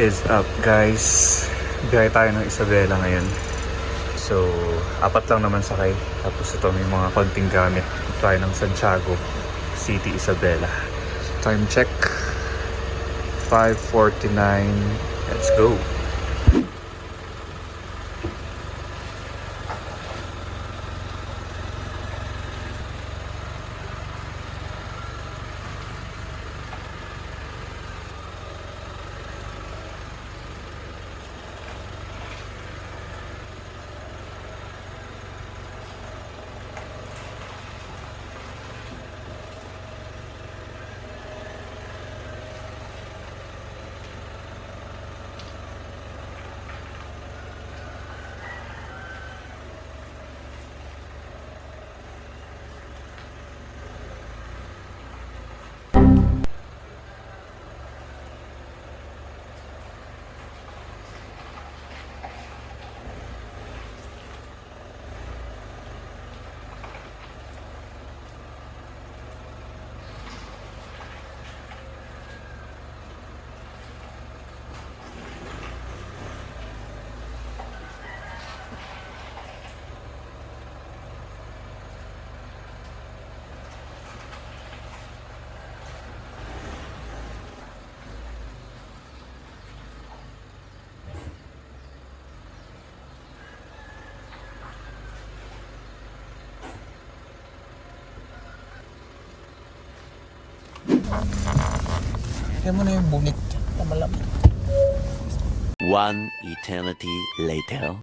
is up, guys? Biyahe tayo ng Isabela ngayon. So, 4 lang naman sakay. Tapos ito, may mga konting gamit. Tayo ng Santiago City, Isabela. Time check, 5:49. Let's go. Kaya mo na yung bulit na malamig. One eternity later.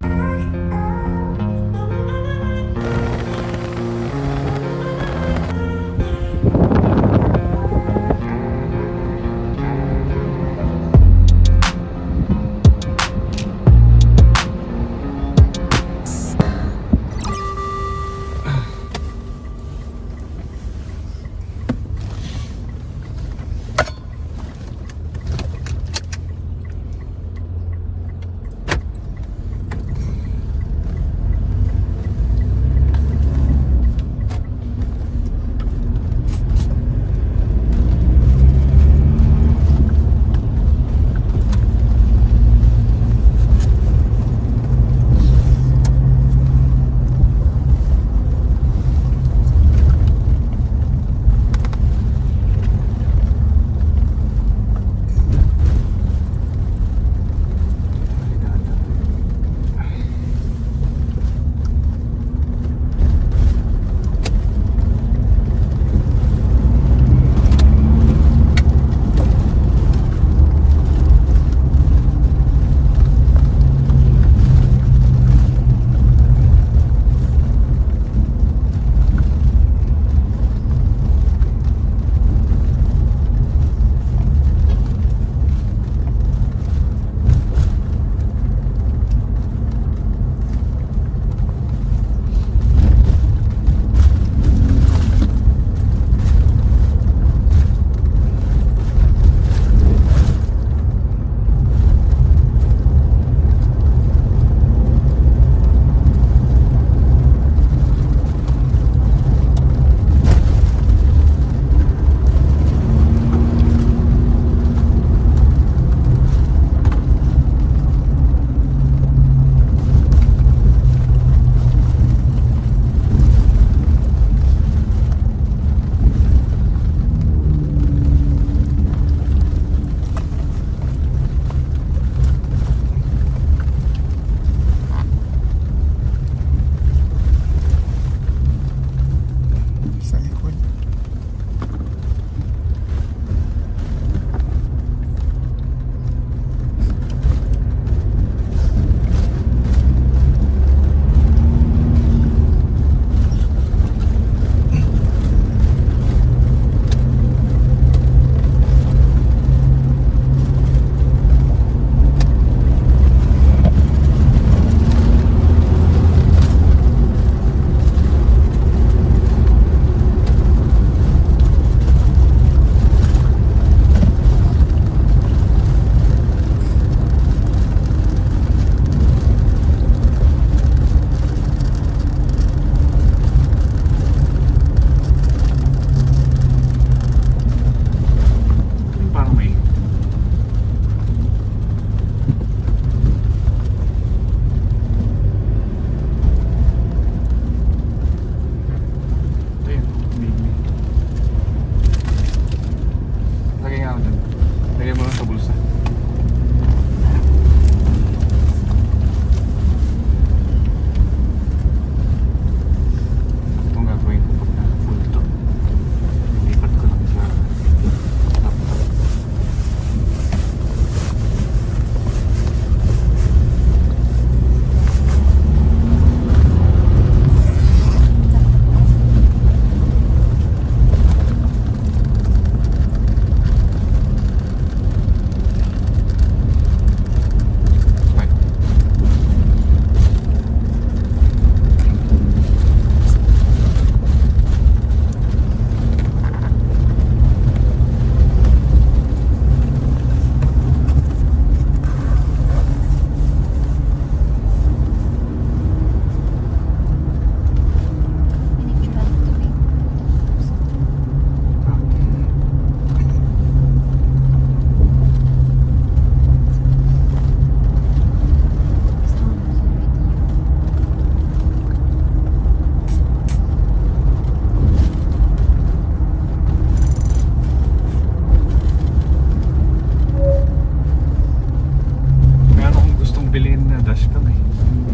dashcam eh.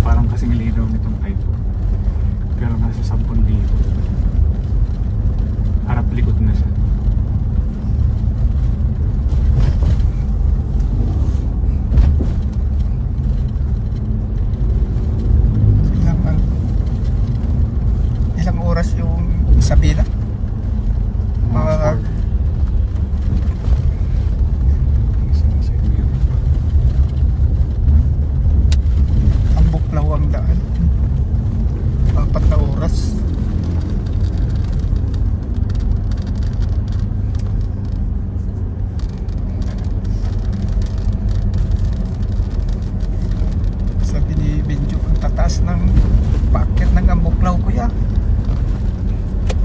Parang kasing linaw nitong iPhone. Pero nasa 10,000. Harap likod na siya. Ilang oras yung Isabela? Mga ang buklaw ang daan. 4 na oras. Sabi ni Benjo, ang tataas ng packet ng Ambuklaw, kuya.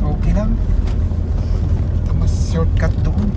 Okay lang. Tapos shortcut doon.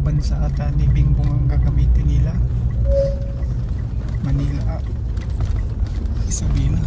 Bansa ata ni Bingbong ang gagamitin nila. Manila, Isabela.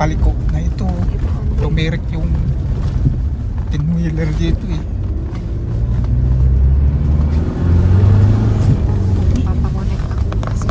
paliko na ito. Lumirik yung tin-wheeler dito eh. Papakonek ako kasi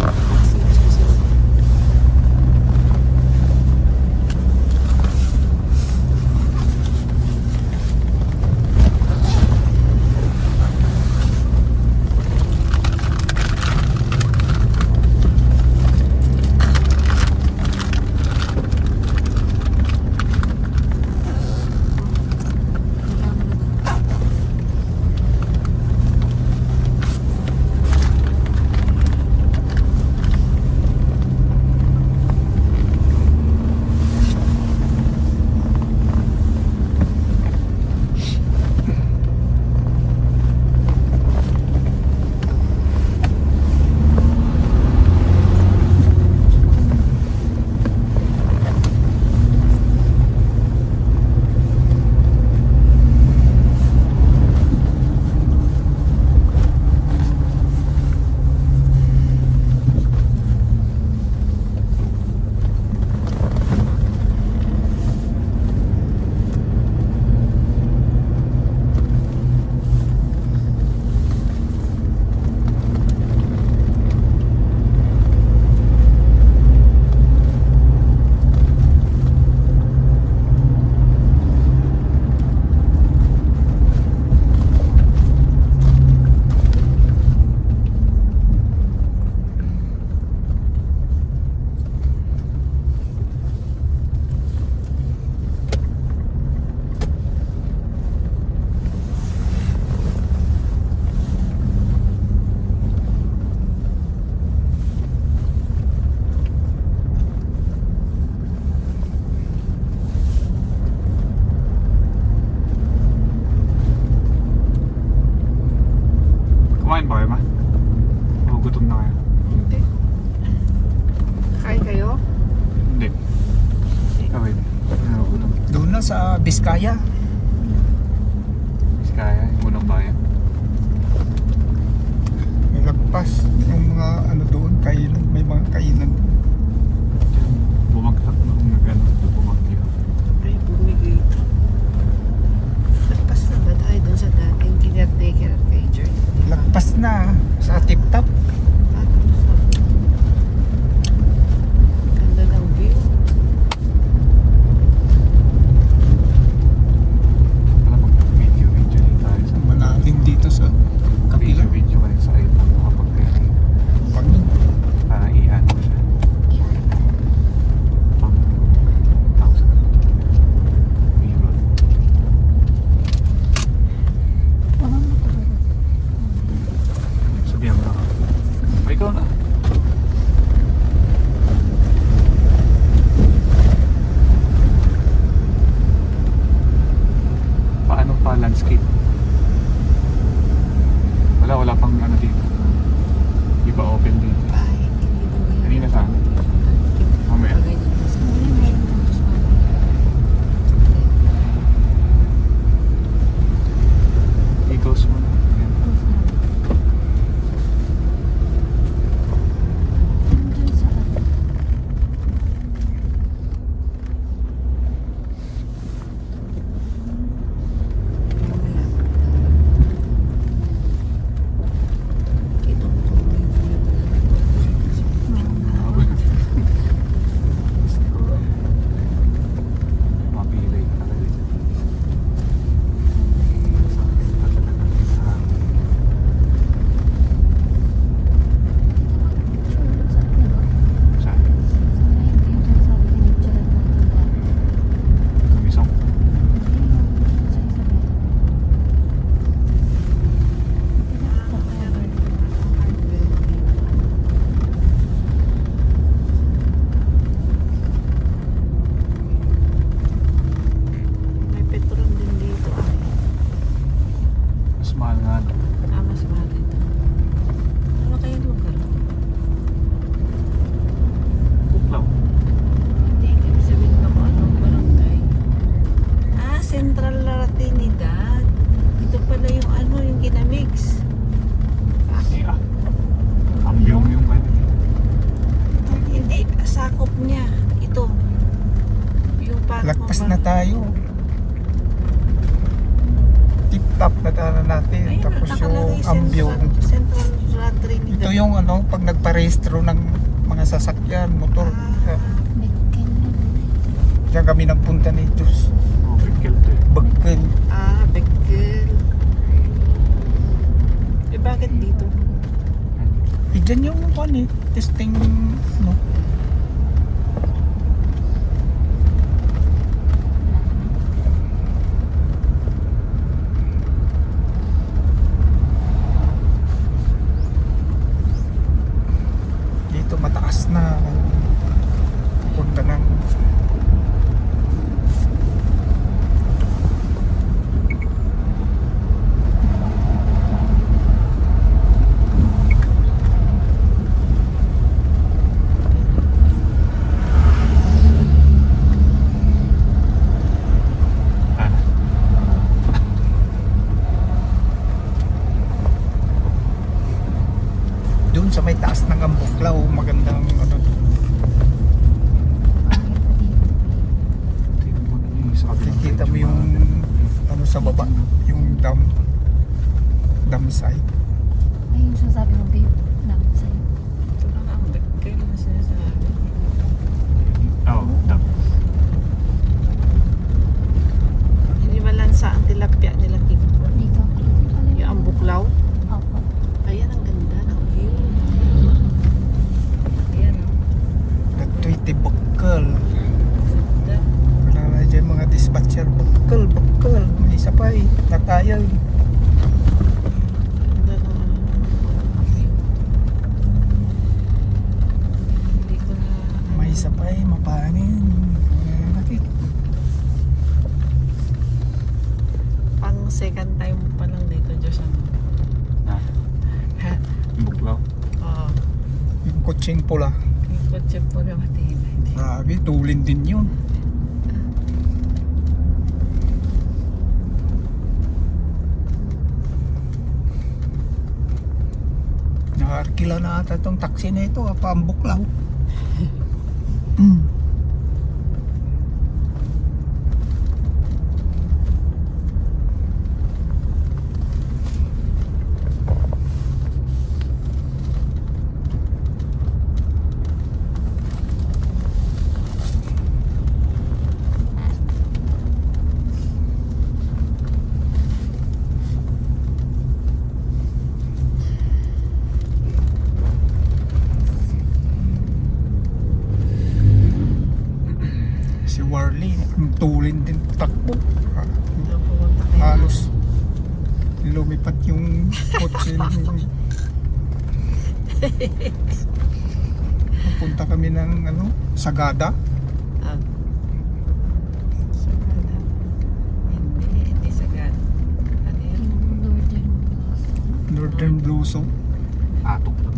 Kumain ba kayo, ma? O gutom na kayo? hindi. Kain kayo? Hindi. Kawin. Ano, gutom. Doon na sa Biskaya. Is kaya, yung unang bayan. May lagpas. Yung mga ano doon, kainan. May mga kainan. Bumagsak na kung nag-ano, bumagsak. Ay, bumigay. Lagpas na ba tayo dun sa dating kinartaker kay Joy? Lagpas na sa tip-top. Ganda ng view. Para mag-video din tayo sa Malalim dito sa kapila. video kayo sa iPhone kapag kayo Pangin. para tayo. Tip-top na daanan natin. Ayun, Tapos yung nakalagay ambyo. Central Trinidad. Ito yung ano, pag nagparehistro ng mga sasakyan, motor. Diyan kami nagpunta ni Diyos. Oh, Bigkel to eh. Bagkel. Beckel. Eh, bakit dito? Diyan yung testing, no? Dito mataas na. Punta ng Ano? doon sa may taas ng Ambuklaw, magandang ano doon. Tingnan mo na yung sa kabilang Kikita mo bridge, yung mga- ano sa baba, yung dam site. Ay, yung sinasabi mo, babe. Lang sa'yo. Ito lang ang Beckel na sinasabi. Oh, dam. Hindi ba lansa ang tilapia nila Kim? Dito. Yung ambuklaw? Opo. Ayan, ang ganda ng view. Ayan, oh. Nagtoy tibakal. Ganda. Wala na dyan mga dispatcher. Bakal. May isa pa eh. Natayal. Ganda ng view. Hindi ko na... May isa pa eh. Mapanin. Nakit. Pang second time mo pa lang dito, Diyos, ano? Ha? Buklaw. Oo. Yung kutsing pula. Yung kotse po na matibay. Grabe, tulin din yun. Nakaarkila na ata itong taxi na ito. Paambuklaw. Si Warley, ang tulin din takbo. Doon pumunta kayo. Halos lumipat yung kotse. Punta kami ng ano, Sagada. Ah. Sagada. Hindi Sagada. Ano yun? Yung Northern Blossom. Atok lang.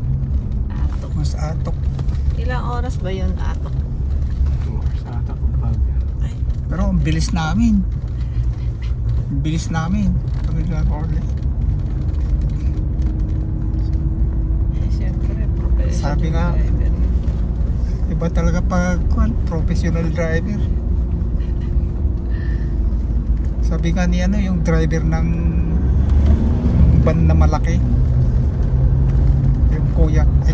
Atok. Mas atok. Ilang oras ba yun, Atok? 2 hours ata kung bago. Ay, Pero ang bilis namin. Ang bilis namin. Kami na Orly. siyempre, professional Sabi nga, driver. Iba talaga pag professional driver. Sabi nga ni ano, yung driver ng van na malaki. Yung kuya. Ay,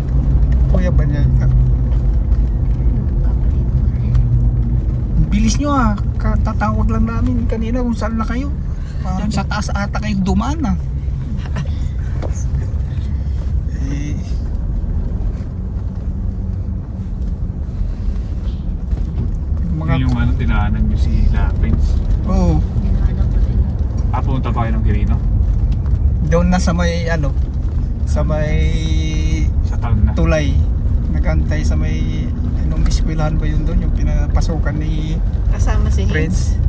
kuya ba niya? kapatid ko. Ang bilis nyo ah. Katatawag lang namin kanina kung saan na kayo. Parang sa taas ata kayo dumaan ah. Eh, Yun yung ano, tinaanan nyo si Lapins. oh, Hinahanap ko rin. Pumunta pa kayo ng Quirino? doon na sa may ano, sa may Sa town na. tulay. Nagantay sa may anong eskwelahan ba yun doon, yung pinapasukan ni Kasama si Prince. Hins.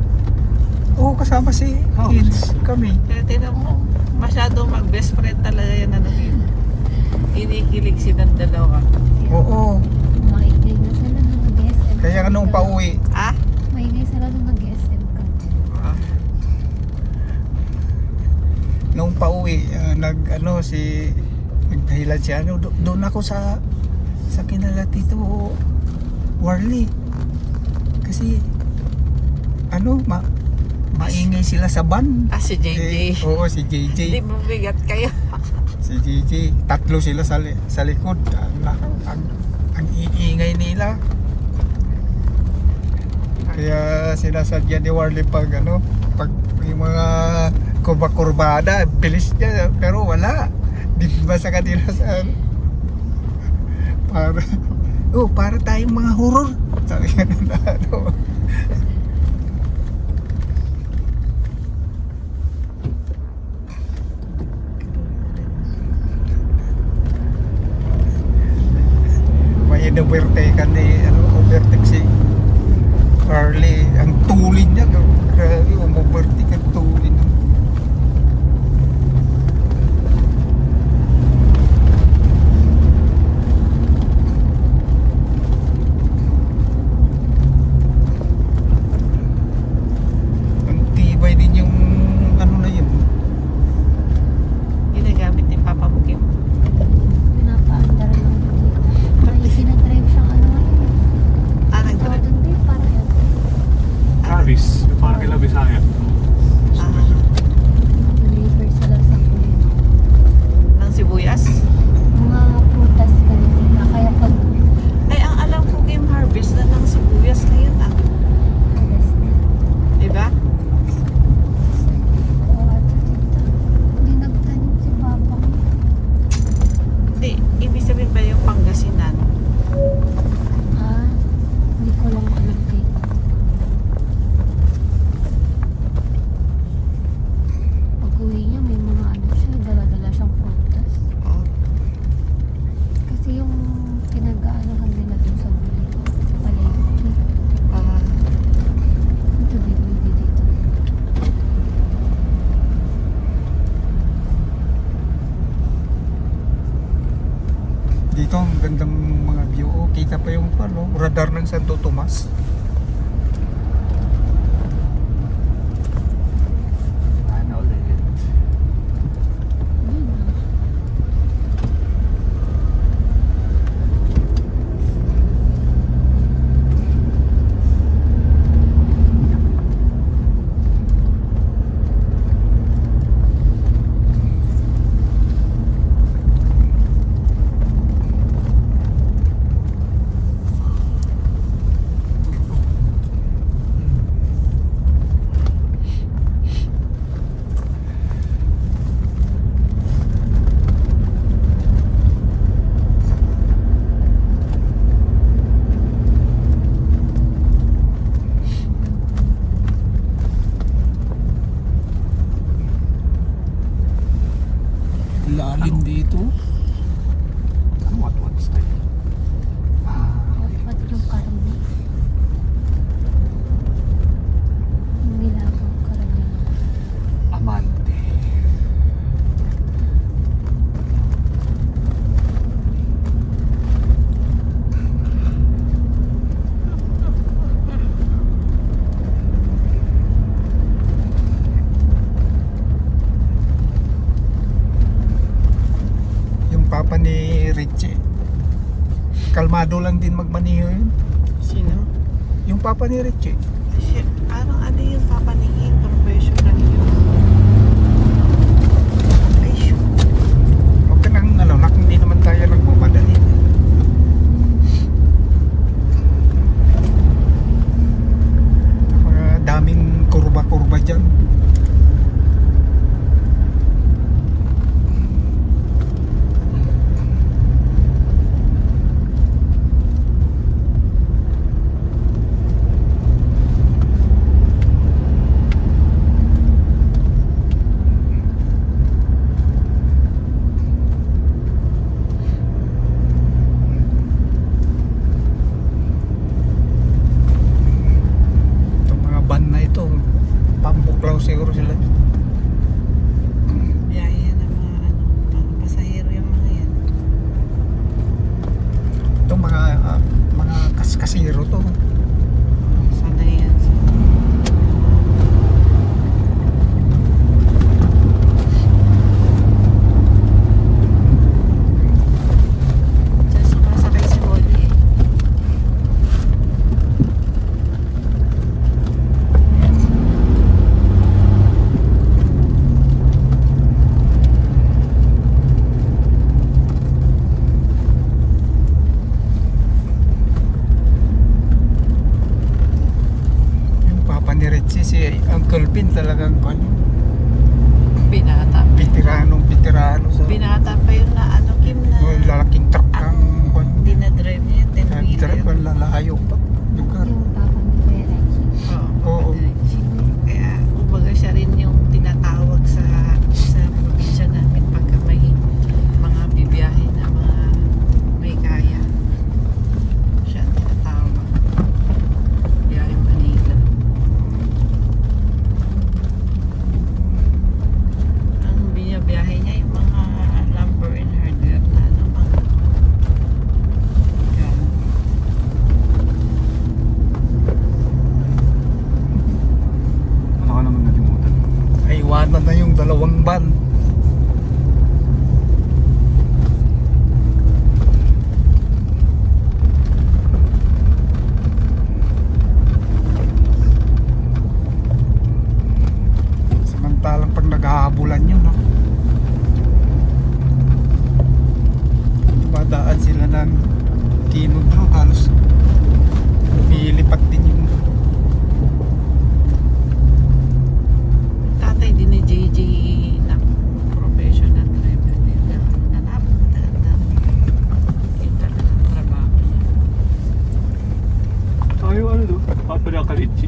Oo, kasama si Oh, Hins, kami. Kaya tinan mo, masyado mag-best friend talaga yan, ano yun. Inikilig silang dalawa. Oo, Maingay na sila nung nag-SM. kaya nung pauwi, Ah? Maingay sila nung nag-SM ka. nung pauwi, nagdahilan siya, doon ako sa kinala Tito Warley. Kasi maingay sila sa van. Si JJ. Oo, si JJ. Hindi mo bigat kayo. Si JJ. Tatlo sila sa likod. Ang iingay nila. Kaya sinasadya ni Warley pag yung mga kurba-kurbada, bilis niya, pero wala. Di ba sa kanila sa para tayong mga horror. Sabi nga nila, may in-overtake overtake si Carly. Ang tulin niya, grabe, overtake ang tulin. Ang tibay din yung na yun. Ginagamit ni Papa Bukit. Pinapaandar lang dito. Parang isinadrive siyang ngayon. Nag-drive. Doon din, parang yan. Travis, parang kila Bisaya. Deliver sila sa kuya. Ng sibuyas. Mga prutas kanina. Kaya pag Ay, ang alam ko game harvest na ng sibuyas ngayon alas na. Diba? Oo, ato dito. Hindi nagtanim si Papa. Hindi, ibig sabihin ba yung Pangasinan? Hindi ko lang alam kay. Pag uwi niya, may mga siya, dala-dala siyang prutas. Oo. Kasi yung pinag-aanohan nila dun sa huli, sa palengke. Ito din, may dito. Dito ang gandang mga view. Kita pa yung radar ng Santo Tomas. Ayun na. Lalim dito. What's that? Dapat yung karne. Yung nilabang karne. Amante. Yung papa ni Richie, kalmado lang din magmaniho yun. Sino? Yung papa ni Richie. Siya, parang ano yung papaningin, professional yun. Ay, shoot. Huwag ka nang hindi naman tayo nagmamadali. Mga daming kurba-kurba dyan. Itong mga van na ito, pambuklaw siguro sila. Biyaya ng mga pasahero yung mga yan. Itong mga kasiro to. Sana yan. Diyan sumasakay si Molly eh. talagang Binata. veterano sa Binata pa yun na ano, Kim, na lalaking truck ang dinadrive niya, 10 drive wheeler. ang lalayo pa lugar. Yung papa ni Kuya Reggie. Oo. Kaya, kumbaga siya rin yung tinatawag sa probinsya namin pagka may mga bibiyahe na mga may kaya. Siya ang tinatawag. Biyahe Manila. Ang binabiyahe niya yung mga lumber and hardware na ano, mga yan. Ano ka naman nalimutan? Ay iwanan na yung dalawang van. Samantalang pag naghahabulan yun, no? Dumadaan sila ng Kinod, no? Halos lumilipat din yung Tatay din ni JJ na professional driver din na napakaganda. Yun talaga ang trabaho niya. Ayaw ano do? Papa na Kalitsi.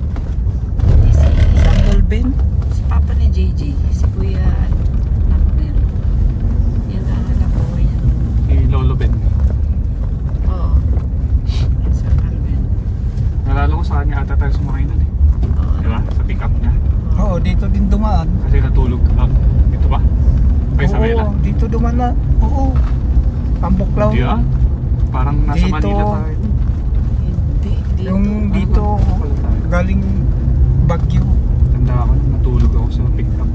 Si Uncle Ben, si Papa ni JJ, si Kuya Nakmel. Yan ang alam ko yan. Si Lolo Ben. Oo. Yan si Uncle Ben. Nalala ko sa kanya ata tayo sumakay nun eh. Oo. Di ba? Sa pick up niya. Oo, dito din dumaan. Kasi natulog ka. Ito ba? Ay, sa Vela. Oo, dito dumaan na. Oo. Tambuklaw. Hindi ah. Parang nasa Dito. Manila tayo. Hindi. Dito. Yung dito, Wala tayo. galing Baguio. Tanda ako nung natulog ako sa pick up.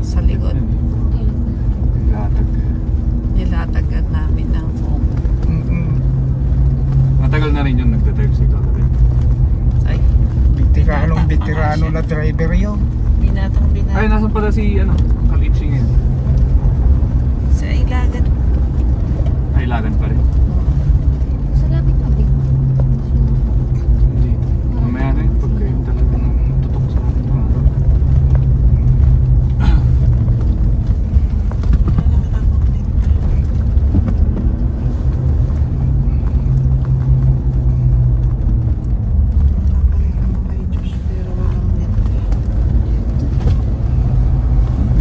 Sa likod. Latag. Nilatagan namin ng phone. Mm-mm. Matagal na rin yun nagdadrive si Lolo Ben. Ay, Veterano na driver yun. binatang Ay, nasan pala si Kalitsi ngayon? Sa Ilagan. Ay, lagan pa rin. Sa lapit pa din. Hindi. Mamaya na yun. Pag kayo talagang tutok sa akin.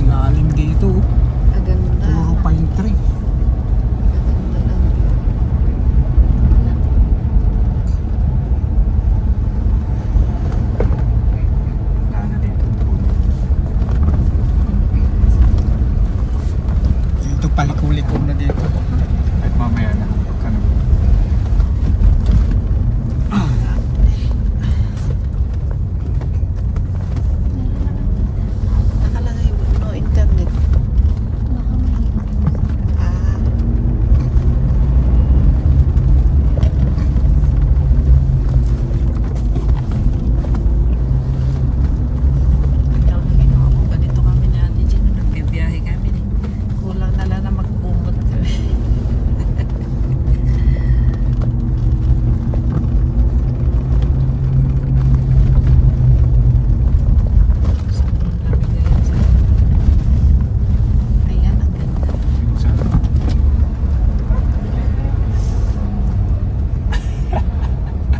Lalim dito. Aganda. Puro pine tree. Aganda lang. Wala na dito. Dito paliko-liko na dito. At mamaya na. Pagka nag- Nakalagay no internet. Baka mahirap. Ah. Ikaw na ginawa ko. Ganito kami ni Ate Jean. Nagbibiyahe kami. Kulang na lang na mag-umot kami. Sobrang kami ngayon sa... Ayan, ang ganda. Saan?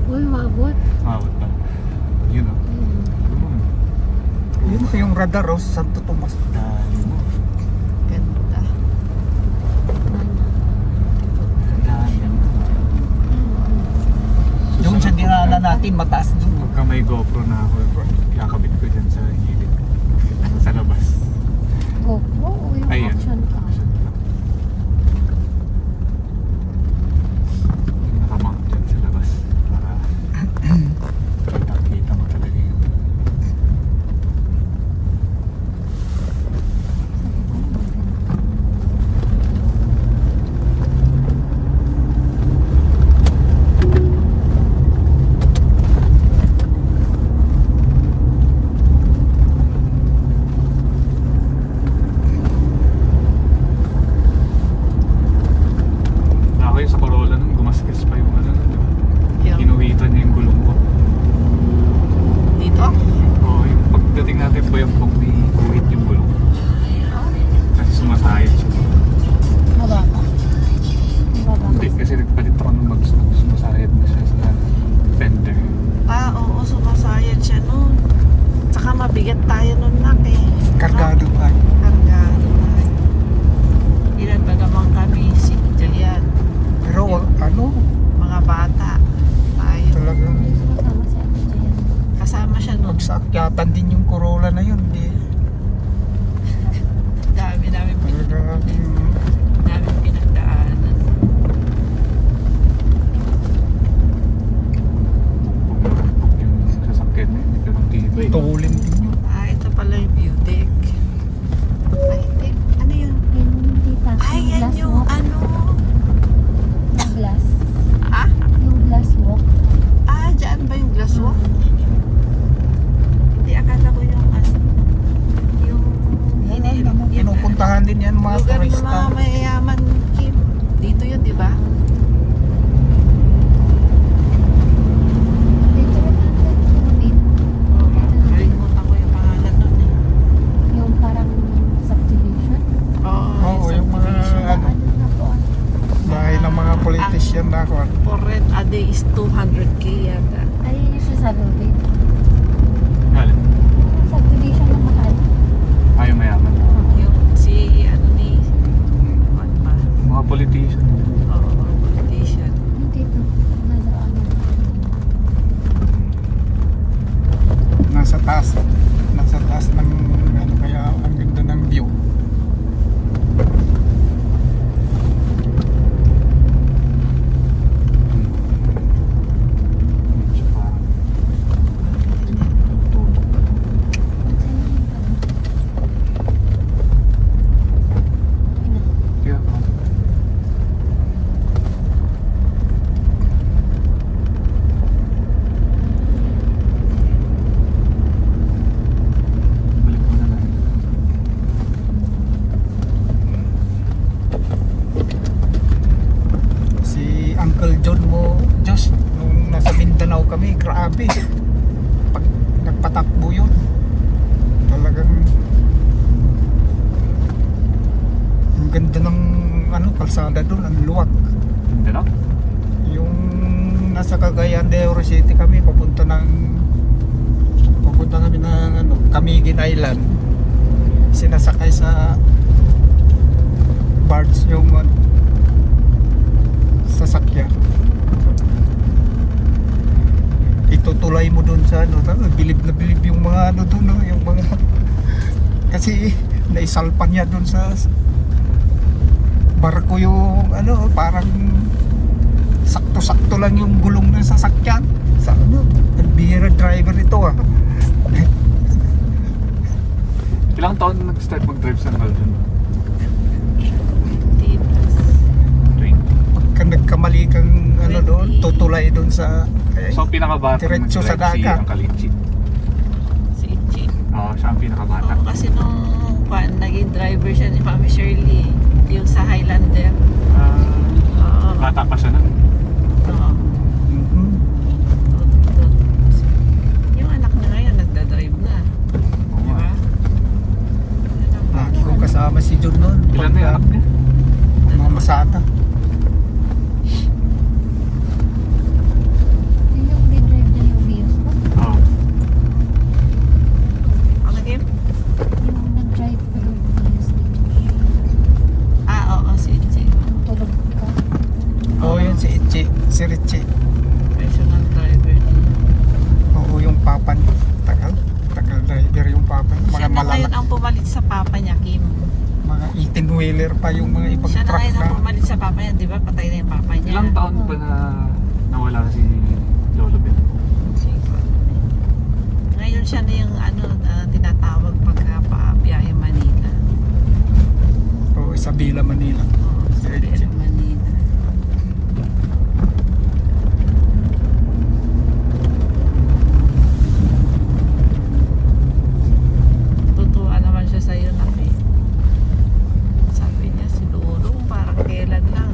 Uy, mabot. Mawat ba? Yun o. Yun na yung radar oh, sa Santo Tomas. Dali mo. Ganda. Dali mo. Doon sa dinaanan natin, mataas doon. Pagka may GoPro na ako, kakabit ko dyan sa gilid. Sa labas. GoPro o yung Ayan. action cam? Nakamount dyan sa labas. Para kita mo talaga yun. sa akyatan din yung Corolla na yun. Di, Dami namin talaga, pinagdaanan. Yung sasakyan na yun, ito ng tibay. tulin din yun. Ito pala yung view deck. Ay, hindi. Ano yun? Yung tita, Ay, yan glass yung walk. ano. Yung glass. Ah? Yung glass walk. Dyan ba yung glass walk? Hindi, akala ko yung ano. Yung Pinupuntahan din yan mga lugar ng turista. mga mayayaman, Kim. Dito yun, di ba? Dito rin natin. Yung dito. Nalimutan ko yung pangalan nun eh. Yung parang subdivision. Oo, yung mga ano, Ano na po. bahay ng mga politician na ako. For rent a day is 200k yata. Ayun yung sasabi ko. Galing. Subdivision na mahal. Ayaw mayaman. Yung si ano ni ano ba? Mga politician. Oo, politician. Yung dito. Nasa ano. Nasa taas ng ano, kaya ang ganda ng view. Kaya, balik mo na lang. Si Uncle John mo, Diyos, nung nasa Mindanao kami, grabe. Pag nagpatakbo yun, talagang ang ganda ng ano, kalsada doon, ang luwag. Hindi na? Yung nasa Cagayan de Oro City kami, papunta kami ng ano, Camiguin Island. Sinasakay sa barge yung sasakyan. Itutulay mo doon sa ano, bilib na bilib yung mga ano doon, no? Yung mga kasi naisalpan niya doon sa barko yung ano, parang sakto-sakto lang yung gulong ng sasakyan. Sa ano, nagbihira driver ito ah. Ilang taon na nag-start mag-drive sa Malden? Tipas. 20. Pagka nagkamali kang ano doon, 20. tutulay doon sa So, ang pinakabata Diretso sa mag-drive si dagat. Uncle Itchy. Si Ichi. Oo, siya ang pinakabata. Oo, kasi nung naging driver siya ni Mami Shirley, yung sa Highlander. Oo. Bata pa siya nun. Oo. Mhm. Yung anak niya ngayon, nagda-drive na. Oo Di nga. ba? Yan ang Lagi bago. kong kasama si John noon. Ilan na yung anak niya? Mga masata. Yun yung dinrive niya yung Vios ko. Oo. Ano, Kim? Yung nag-drive ko yung Vios dito. Oo, si Ichi. Tulog ka. Oo, yun si Itchy, si Richie. Personal driver niya. Oo, yung papa niya. Tagal driver yung papa niya. Mga Siya na ngayon malalak, ang pumalit sa papa niya, Kim. mga 18-wheeler pa yung mga ibang Siya na truck ngayon ang na. pumalit sa papa niya, di ba? Patay na yung papa niya. Ilang taon ba na nawala si Lolo Ben? Siguro. Ngayon siya na yung ano, tinatawag pagka pa-biyahe Manila. Oo, Isabela, Manila. Oo, sa Diretso. Manila. Tutuwa naman siya sa iyo namin. Sabi niya si Dudong parang kailan lang.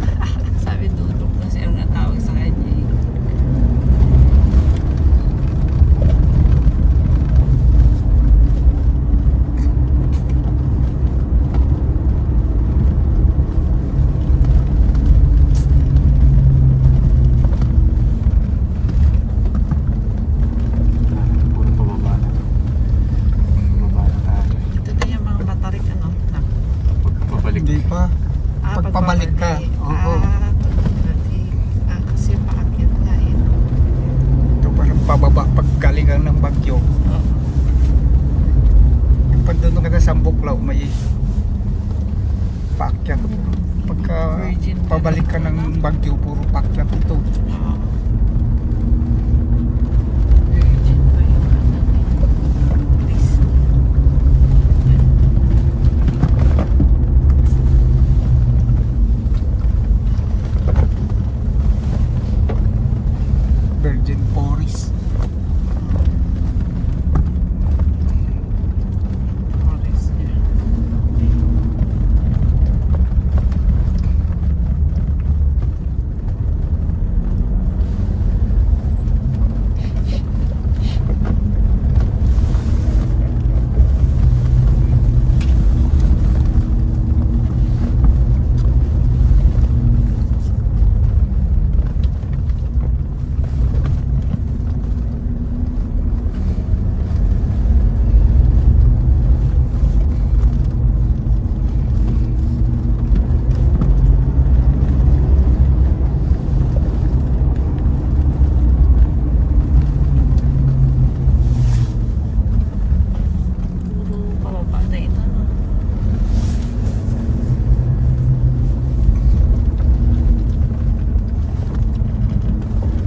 Sabi Dudong kasi ang natawag sa kanya eh. Puro pababa na. Pababa na tayo. Ito na yung mga batarik ano. Pagkapabalik. Hindi pa. Pagpabalik ka, oo. Pagbabalik. Kasi paakyat nga eh. Ito parang pababa pag galingan ng bagyo. Oo. isang buklaw may paakyat. Pagka Virgin pabalik ka ng Baguio, puro paakyat ito. Oo. Virgin pa yung ano eh. Please. Virgin Forest. Forest niya. Puro pababa na ito, no?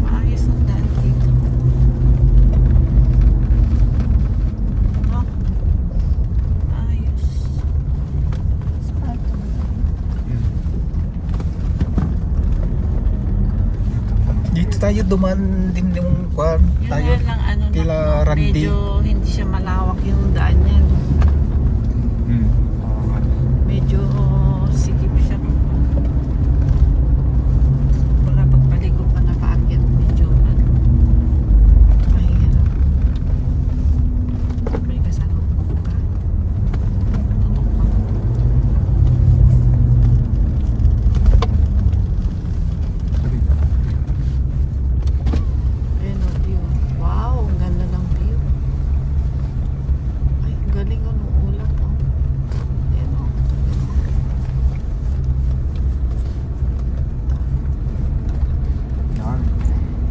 Maayos ang daan dito. No? Ayos. Sparto. Dito tayo duman din yung kwan. Yun Tayo. nga lang ano Tila no, Randy. medyo hindi siya malawak yung daan niya. No? Medyo sikip siya. Wala pagpaligo pa na paakyat. Medyo ano, mahirap. May kasalubong ka. Tutok pa. Ayun o, view. Wow, ang ganda ng view. Ay, ang galing o nung ulap o. Ayun o.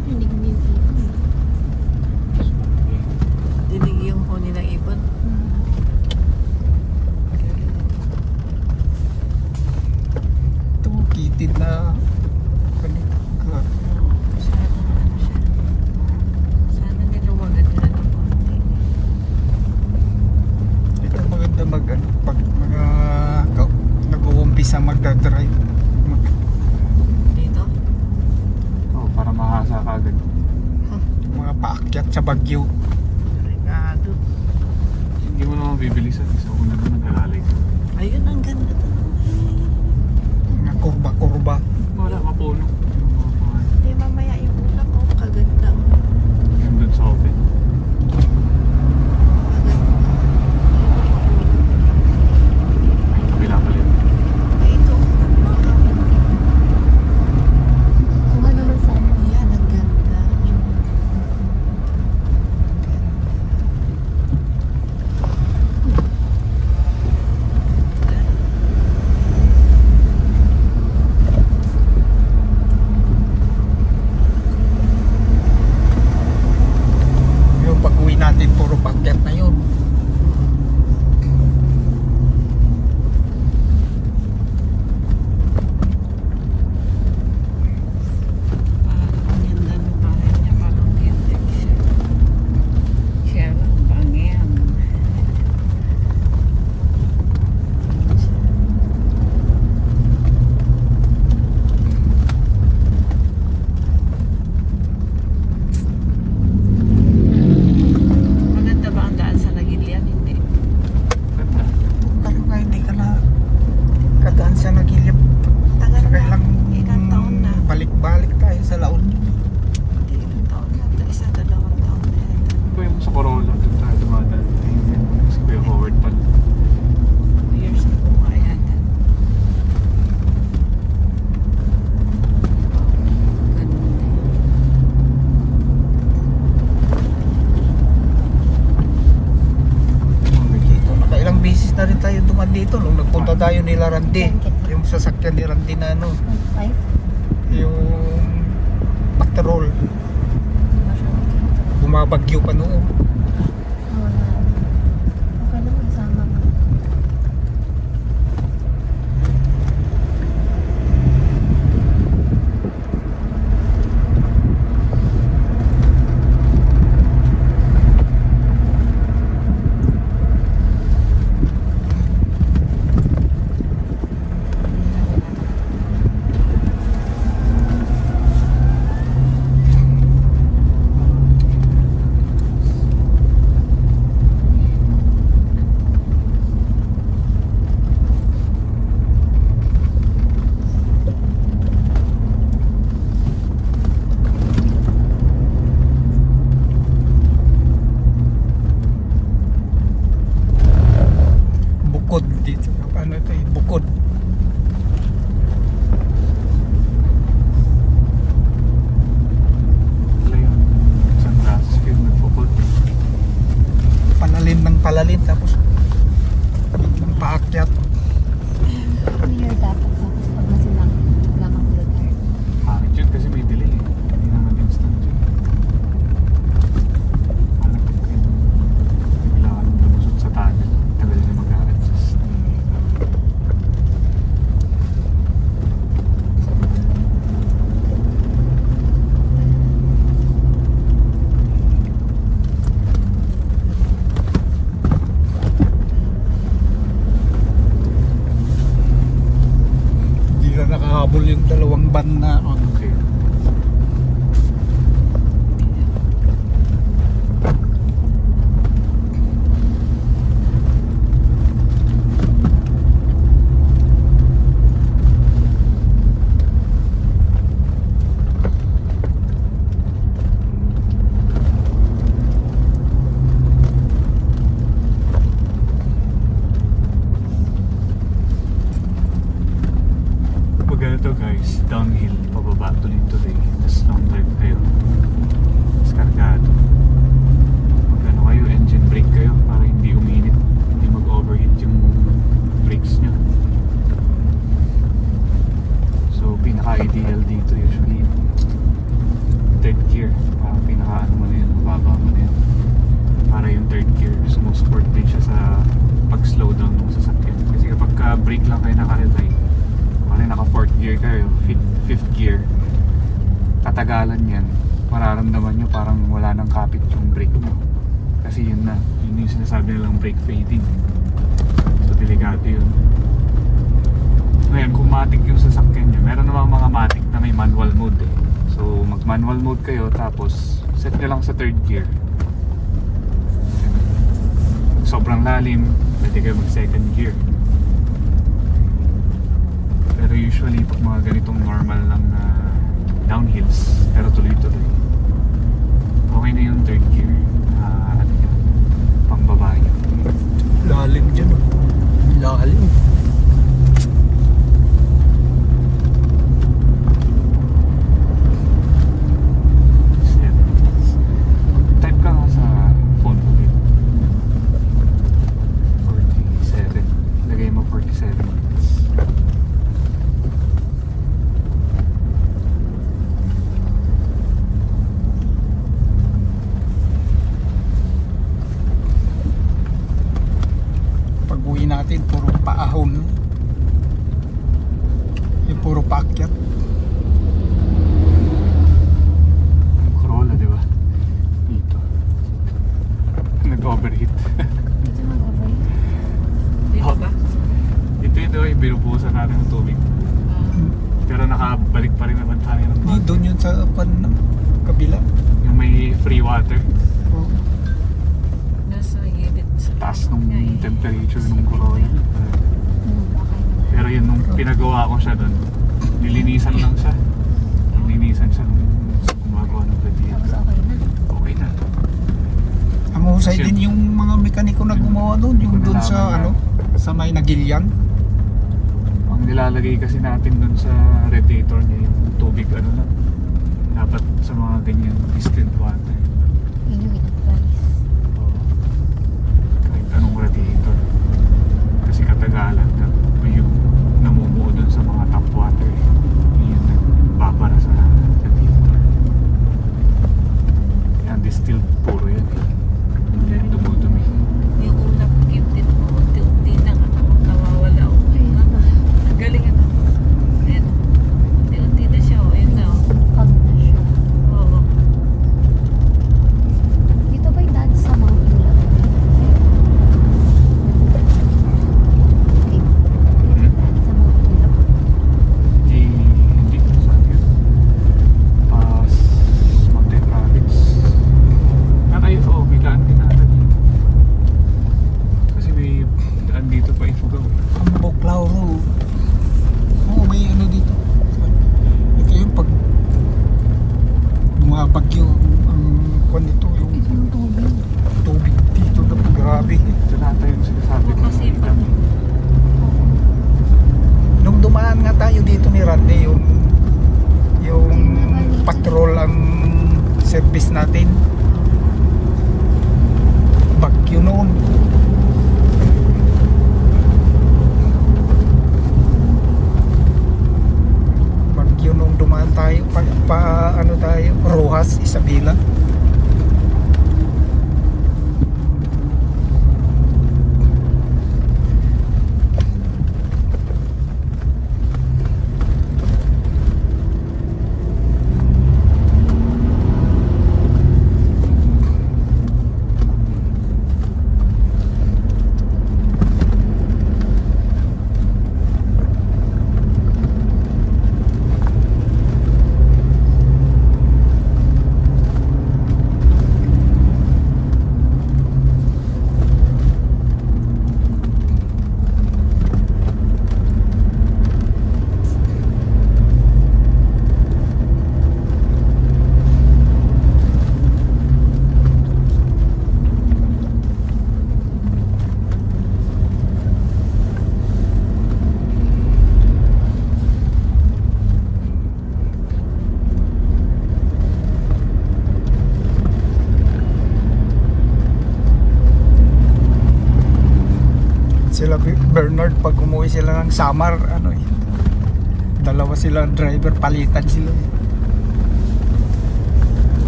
Hindi ko yung ibon. Dinig yung huni ng ibon. Ito, kitid na ganito ka. Masyadong ano siya. Sana niluwagan nila ng konti. Ito maganda mag ano, pag mga nag-uumpisa magdadrive. Dito? Oh, para makasa ka agad. Mga paakyat sa Baguio. Regado. Hindi mo naman bibilisan. Sa una doon nag-alalay ka. Ayun, ang ganda to. Mga kurba-kurba. Wala, mapuno. Yung mga pangalan. Hindi, mamaya yung ulap o. Kaganda o. Yung doon sa open. Kabila pala yun. Ay, ito. Kuha naman sana. Yan, ang ganda. Yung pag-uwi natin, puro paakyat na yun. Parang ang ganda ng bahay niya. Parang vintage siya. Siya lang, pangyan. Maganda ba ang daan sa Nagilian? Hindi. Ganda. Pero nga hindi ka na kadaan sa nagilip. Tagal na. Kailang Ilang taon na. balik-balik tayo sa La Union. Hindi, ilang taon na. Isa, dalawang taon na yata. Ito yung sa Corolla. Doon tayo dumadaan. Ayun, sa Kuya Howard pala. 2 years ago nga yata. Ganda. Dito, nakailang beses na rin tayo duman dito nung nagpunta tayo nila Randy. Yung sasakyan ni Randy na ano, 5. yung patrol. Bumabagyo pa noon. Okay lang, isama mo. palalim tapos biglang paakyat. Clear dapat tapos pag masilang lamang lugar. Pangit yun kasi may delay eh. Hindi naman instant yun. Parang kailangan lumusot sa tunnel. Tagal na mag-a-adjust. Hindi na nakahabol yung dalawang van na Okay. Pag ganito guys, downhill, pababa, tuloy-tuloy. Tapos long drive kayo. Tapos kargado. Pag ano kayo, engine brake kayo para hindi uminit. Hindi mag-overheat yung brakes nyo. So, pinaka-ideal dito usually third gear. Parang pinaka-ano mo na yun, mababa mo na yun. Para yung third gear, sumusupport din siya sa pag-slow down ng sasakyan. Kasi kapag ka-brake lang kayo naka-rely, naka fourth gear kayo, fifth gear, tatagalan yan, mararamdaman nyo parang wala nang kapit yung brake nyo kasi yun yung sinasabi nilang brake fading. So delikado yun. Ngayon kung matic yung sasakyan nyo, meron namang mga matic na may manual mode eh. So mag manual mode kayo tapos set nyo lang sa third gear. Sobrang lalim, pwede kayo mag second gear. Pero usually pag mga ganitong normal lang na downhills, pero tuloy-tuloy, okay na yung third gear na ano yun, pang-baba yun. lalim dyan. Lalim. Type ka nga sa phone mo dito. 47. Lagay mo 47 minutes. Pag uwi natin, puro paahon. Yung puro paakyat. Yung Corolla, di ba? Dito. Nag-overheat. Dito mag-overheat. Dito ba? Ito yung binubuhusan natin ng tubig. Pero nakabalik pa rin naman tayo ng Di doon yun sa pan kabila. yung may free water. Oh. Nasa gilid sa Taas nung nga eh. temperature nung Corolla. Okay. Pero yun nung pinagawa ko siya doon, nilinisan lang siya. Nilinisan siya nung gumagawa ng Tapos radiator. okay na. Okay na. Ang mahusay Sure. din yung mga mekaniko na gumawa doon. Yung doon sa ano, sa may Nagilian. Ang nilalagay kasi natin doon sa radiator niya yung tubig ano lang. Dapat sa mga ganyan distilled water. Yun yung in-advise. Oo. Kahit anong radiator. Kasi katagalan na yung namumuo doon sa mga tap water. Yun nagbabara sa radiator. Yan distilled puro yan. Hindi dumudumi. Yung ulap cute din mo, unti-unti na nawawala. Ayun na. Ang galing ano. Ayan. Unti-unti na siya. Ayun na. Pag na siya. Oo. Dito ba yung daan sa Mount Ulap? Okay. Daan sa Mount Ulap. Hindi. Saan yun? Pas Mountain Province. May daan din ata dito. Kasi may daan dito pa Ifugao eh. Ang Boklao Road. Oo, may ano dito. Ito yung pag bumabagyo ang kwan nito, yung Ito yung tubig. tubig dito na grabe. Ito nata yung sinasabi ko. Kasi na pag- Nung dumaan nga tayo dito ni Randy, yung patrol ang service natin. Bagyo noon. Saan tayo? Ano tayo? Rojas, Isabela. Sila Bernard pag umuwi sila ng Samar, ano eh, dalawa sila driver, palitan sila eh.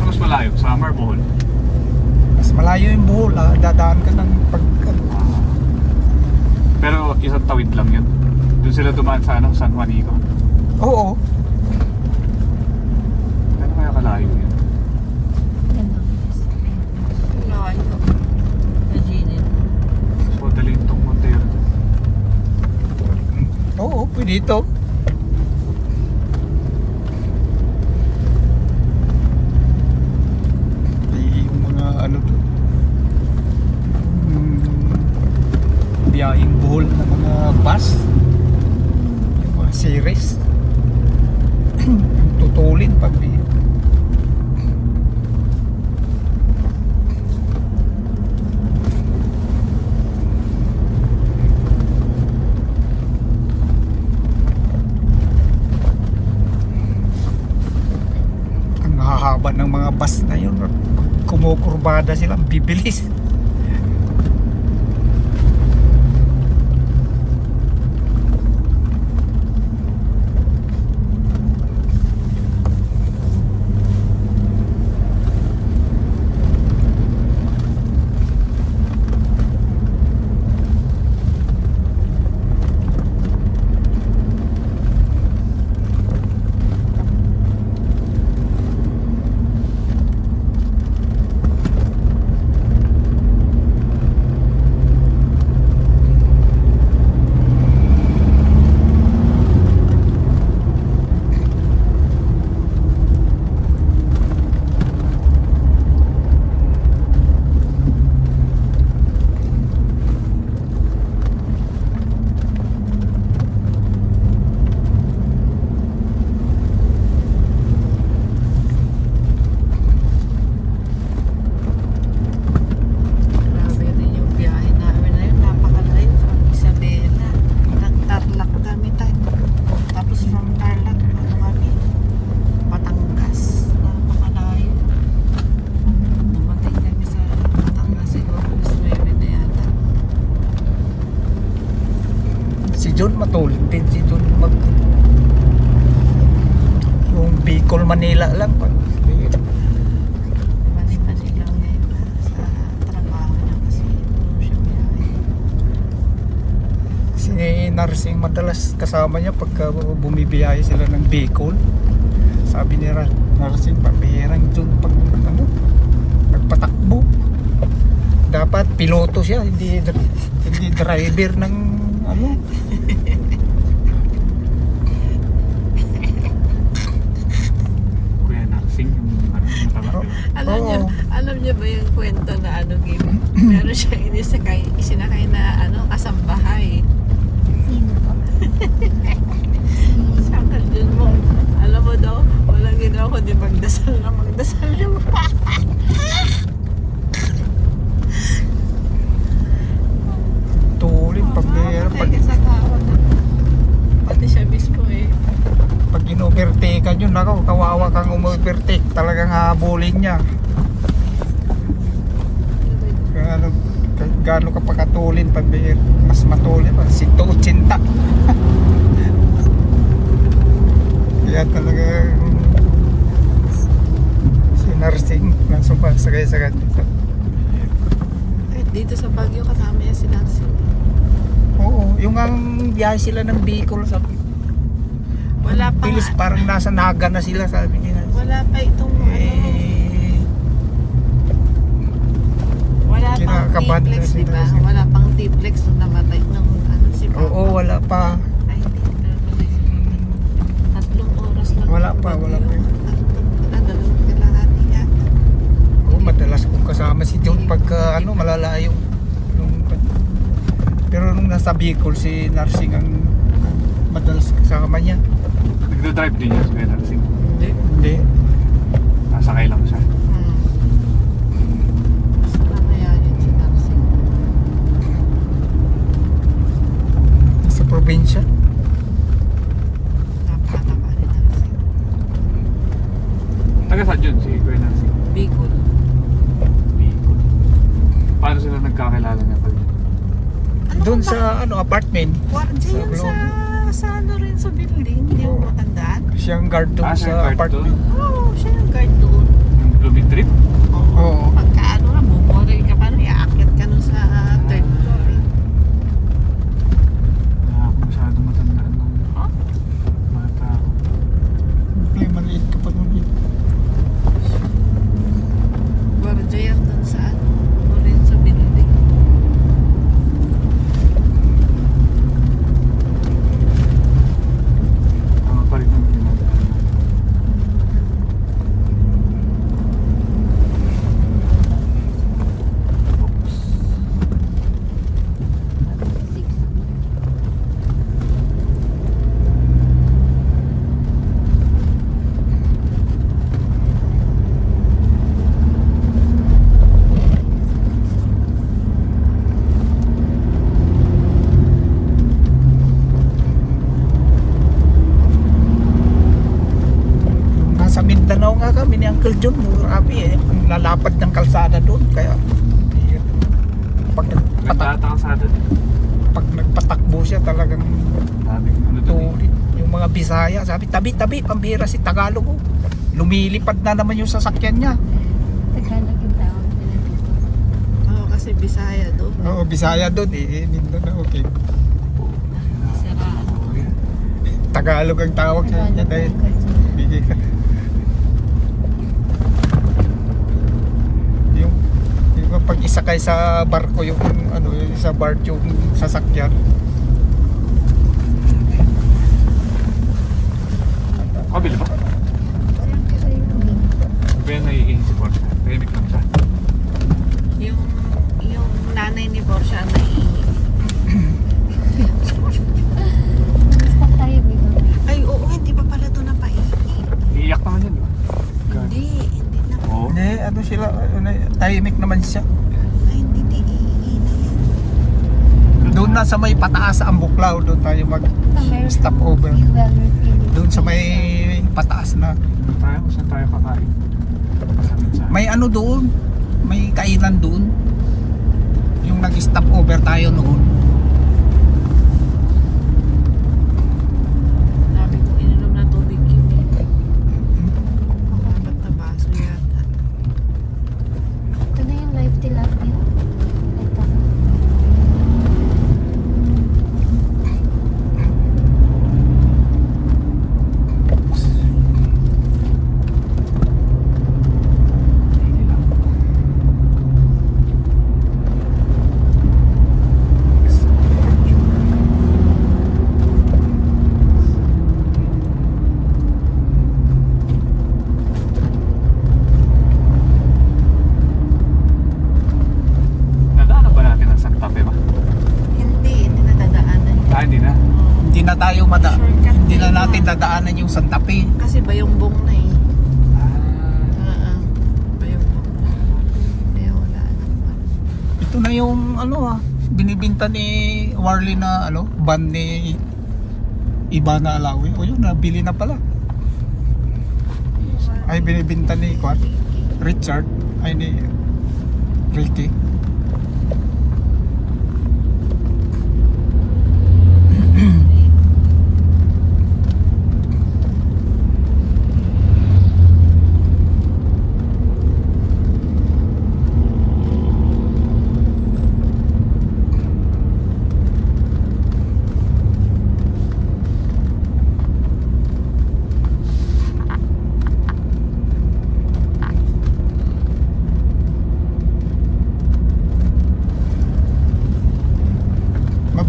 Mas malayo, Samar, Bohol. Mas malayo yung Bohol, dadaan ka ng pag Pero isang tawid lang yun. Doon sila dumaan sa San Juanico. oo. Ano kaya kalayo yun? Yan lang. Layo. Imagine. So, dalhin tong Montero. Oo, pwede ito. Yung mga ano to, biyaheng Bohol na mga bus, yung mga series. Tutulin pag ang hahaba ng mga bus na yun. Kumukurbada silang bibilis. Grabe rin yung biyahe namin na yun. Napakalayo from Isabela. Nag-Tarlac kami tayo. Tapos from Tarlac, ano kami? Batangas. Napakalayo. Dumating kami sa Batangas siguro. Mas 9 na yata. Si John matulog din, si John yung Bicol, Manila lang pa. Mali-mali lang ngayon sa trabaho niya kasi puro siya biyahe. Si Narsing madalas kasama niya pagka bumibiyahe sila ng Bicol. Sabi ni Narsing, pambihirang John pag ano, nagpatakbo. Dapat piloto siya, hindi driver ng ano. Kuya Narsing, yung mataba. Alam niyo ba yung kwento na ano, Kim? Meron siya isinakay na ano, kasambahay. Sino po? Sakal dun mo. Alam mo daw, walang ginawa kundi magdasal na magdasal yung Tulin, pambihirang pag, sa kawan. Pati siya mismo eh. pag in-overtake ka yun, nako, kawawa kang um-overtake, talagang habulin niya. Gaano ka pakatulin, pambihir, mas matulin pa, 180. Kaya Kaya talaga si nursing na sumasakay sa kanya. Eh, dito sa Baguio kasama niya si Nancy. Oo, yung ang biyahe sila ng Bicol sa Wala pa Pilis, nga. parang nasa Naga na sila, sabi nila. Wala pa itong wala pang kinakabahan na T-Plex, di ba? sila. Wala pang T-Plex nung namatay nung si Papa. Oo, wala pa. Ay, hindi ka pala. 3 oras lang. Wala yung pa, Baguio. wala pa. 2 kalahati yata. Oo, madalas kong kasama si John pagka malalayo. Pero nung nasa Bicol, si nursing ang madalas kasama niya. Nagdo-drive din niya sa nursing. Hindi. Hindi. Nasakay lang siya. Saan kaya yun si Nancy? Sa probinsya. Napakataba ni Nancy. Taga saan yun si Kuya Nancy? Bicol. Bicol. Paano sila nagkakilala niya pala? Ano Doon ka ba? sa apartment. Diyan sa ano rin sa building. Hindi mo matandaan? Siyang guard doon siya sa yung guard apartment. Oo, siya yung guard doon. Yung Blooming Trip? Oo. Pagka ano nga, buboring ka pa nun, iaakit ka nun sa 3rd floor eh. Wala ako masyado matandaan nung Oh? bata ako. Play, maliit ka pa nun. Guardia yan dun sa ano rin sa building. Tama pa rin naman dinadaan. Nasa Mindanao nga kami ni Uncle John. Grabe eh. Ang lalapad ng kalsada doon. Kaya pag May nagpatak, kalsada din. pag nagpatakbo siya talagang Daming ano doon eh. tulit. Yung mga Bisaya, sabi tabi-tabi, pambira si Tagalog. Oh. Lumilipad na naman yung sasakyan niya. Tagalog yung tawag nila dito. Oo, kasi Bisaya doon. Oo, Bisaya doon eh. Mindanao, okay. Siraan. Tagalog ang tawag sa kanya Tagalog dahil yung culture. bigay ka. Yung pag isakay sa barko yung yung sa barge yung sasakyan. Kabila ba? Kasi yung Kaya naiihin si Porsche. Tahimik lang siya. Yung nanay ni Porsche ang naiingi. stop tayo dito. Ay, oo, hindi pa pala ito napaiingi. Iiyak naman yun, di ba? Hindi na. Oo. Hindi, sila, tahimik naman siya. Ay, hindi iingi na yan. Doon na sa may pataas sa Ambuklaw, doon tayo American stop over. fuel refilling Doon sa may station. pataas na. Tayo, kung saan tayo kakain? May doon, may kainan doon. Yung nag-stop over tayo noon. Sabi ko, ininom na tubig yun eh. Dapat na baso yata. Ito na yung live tilapia. Ito. Nadaanan ba natin ang Santa Fe ba? Hindi na dadaanan. Hindi na. Hindi na tayo Shortcut hindi na tayo. natin dadaanan yung Santa Fe. Kasi bayong-bong na eh. Ah, Bayong-bong na. Kaya wala naman. Ito na yung binibinta ni Warley na van ni Ivana Alawi. O yun, nabili na pala. Ay, binibinta ni Richard. Ay, ni Ricky.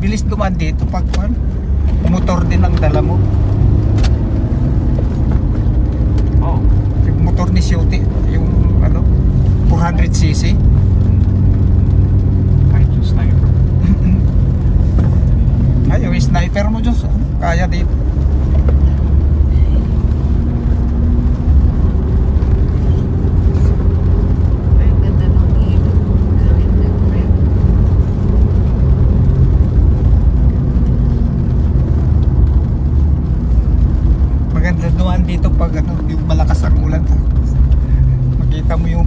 mabilis dumaan dito pag motor din ang dala mo. Oh. Yung motor ni Shooty, yung 400cc. Kahit yung sniper. Ay, yung sniper mo Diyos, kaya dito. Ay, ganda ng ilog. Galing na green. Maganda dumaan dito pag yung malakas ang ulan. Makita mo yung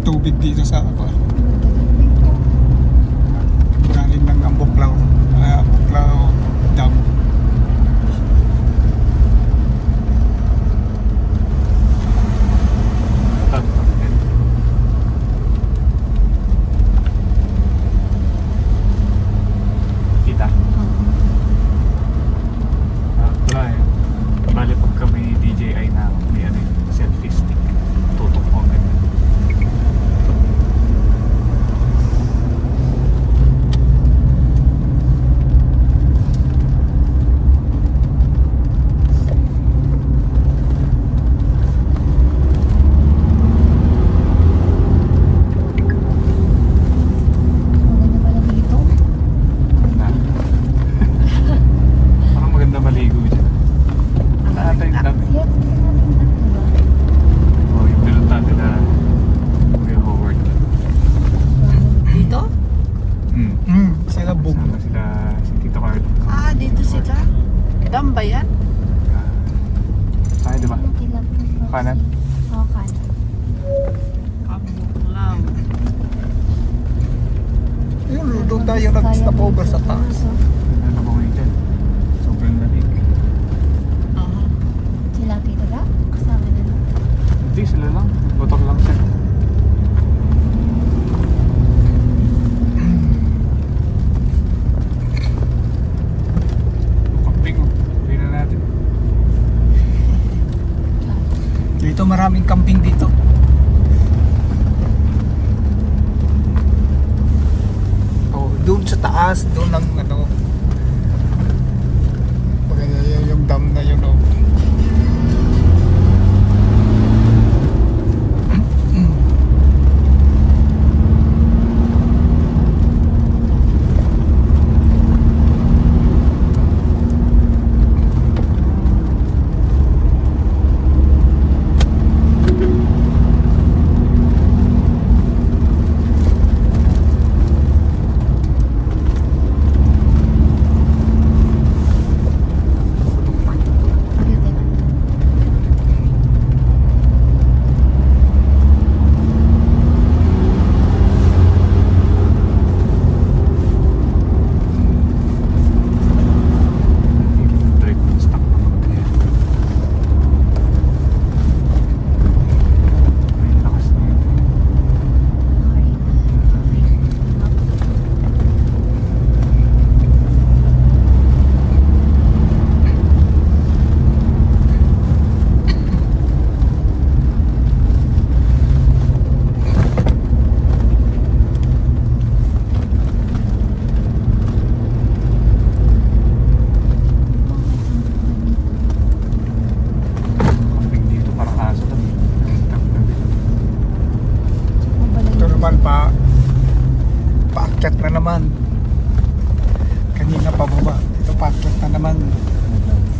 tubig dito sa galing ng Ambuklaw Dam. Kita. Wala eh. Bali pagka may DJI na may selfie stick. Tutok mo agad. Maganda pala dito. Na. Parang maganda maligo dyan. Wala tayong dami. Yan, yan natin na, diba? Oh, yung pinunta nila Kuya Howard. Dito? Sila bug. Sama sila si Tito Carlo. Ah, dito sila. Dam ba yan? Tayo diba? Yung tilapia crossing. Kanan? Oo, kanan. Kamuklaw. Yun, doon tayo nag-stop over sa taas. Ano ko ngayon dyan? Sobrang lamig. Aha. Sila tita ka? Kasama na lang. Hindi, sila lang. Motor lang siya. Camping oh. Hindi na natin. Dito maraming camping dito. Oh, doon sa taas, doon ang yung dam na yun. Drive ng stock naman kaya. May lakas na yun. Okay. Camping dito parang aso lang. Tabi-tabi lang. Ito naman paakyat na naman. Kanina pababa. Ito paakyat na naman.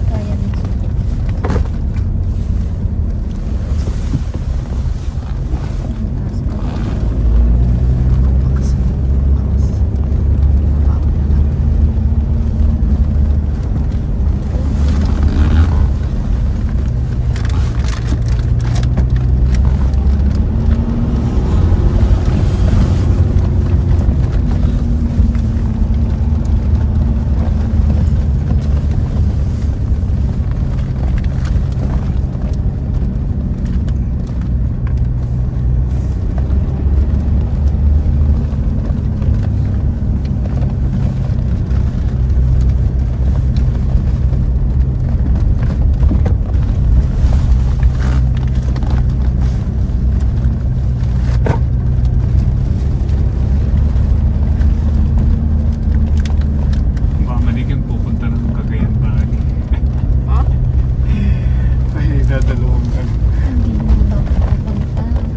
Kaya din siya.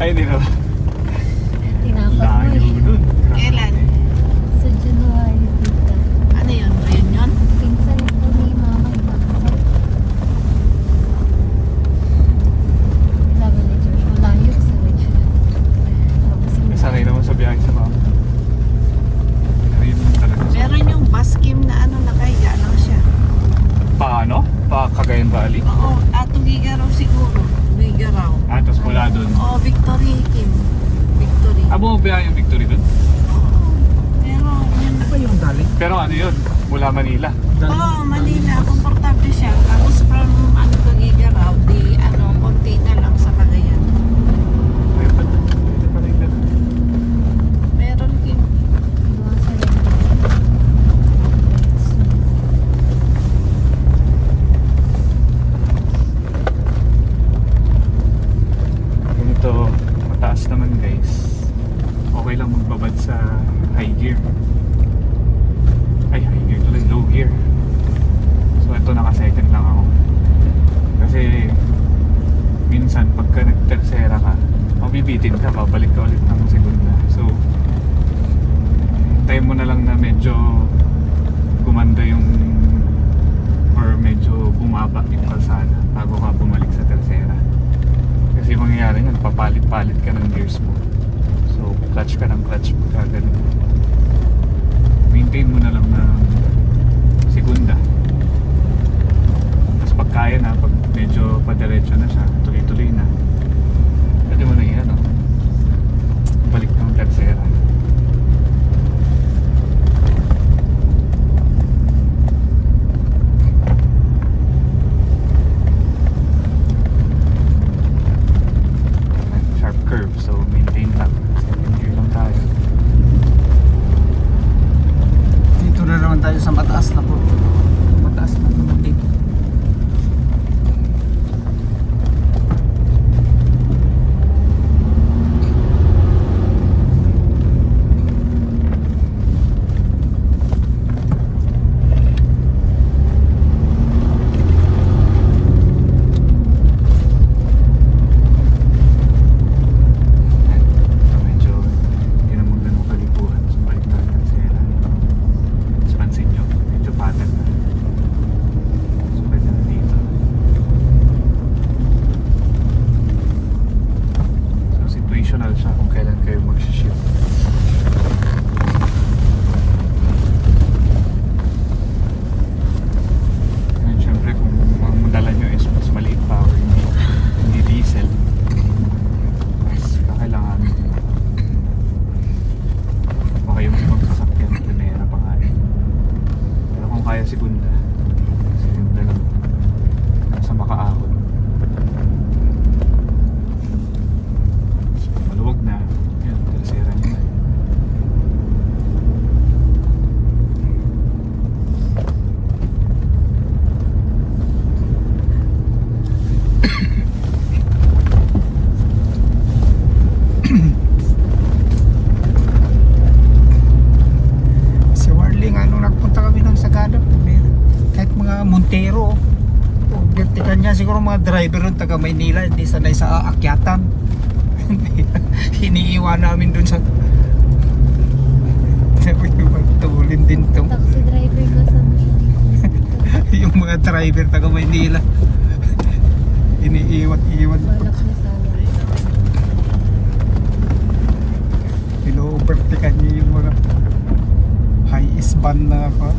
Ay, hindi na. Tinapos mo Layo eh. nun. Kailan? Sa January, tita. Ano yun? Reunion? Pinsan ko ni mama ipakasal. Sabi ni George, malayo sa George. Tapos yung Sanay naman sa biyahe sa mama. Ayun lang talaga. Meron yung baskim na ano, nakahiga lang siya. Paano? Pa Cagayan Valley? Oo, Tugigaraw siguro. Tugigaraw. Ah, tapos mula doon. Oo, Victory, Kim. Victory. Ah, bumabiyahe yung Victory doon? Oo. Pero yun. Ano ba yung dali? Pero ano yun? Mula Manila. Oo, Manila. Komportable siya. Tapos from ano, Tugigaraw, di ano, konti na lang sa Cagayan. Ay, pwede pala yung ganun. Meron, Kim. mga salita. Ganito, mataas naman guys. Okay lang magbabad sa high gear. Ay, high gear tuloy, low gear. So ito naka-second lang ako. Kasi minsan pagka nag-tersera ka, mabibitin ka, babalik ka ulit ng segunda. So time mo na lang na medyo gumanda yung or medyo bumaba yung kalsada bago ka bumalik sa tersera. Kasi mangyayari nga, papalit-palit ka ng gears mo. So, clutch ka ng clutch pagka ganun. Maintain mo na lang ng segunda. Tapos pag kaya na, pag medyo padiretso na siya, tuloy-tuloy na, pwede mo na yung ano, balik ng tersera. Sharp curve, so maintain lang. Second gear lang tayo. Dito na naman tayo sa mataas na po. Mataas na naman dito. So medyo hindi na magdanong kalikuhan. So balik na ng tersera. Tapos pansin nyo, medyo pattern na. So pwede na dito. So situational siya kung kailan kayo mag-shift. And syempre kung ang dala nyo is mas maliit pa or hindi diesel, mas kakailangan baka yung ibang sasakyan primera pa nga eh. Pero kung kaya segunda lang nasa makaahon. Tapos pag maluwag na yun, tersera nyo na. Si Warling, nung nagpunta kami ng Sagada, kahit mga Montero, vertical niya, siguro mga driver ng taga Maynila, hindi sanay sa aakyatan. Iniiwan namin dun sa tulin din to. Taxi driver ka sa Yung mga driver taga Maynila, iniiwan-iwan. balak na sana. Pino-overtaken niya yung mga high-is van na pa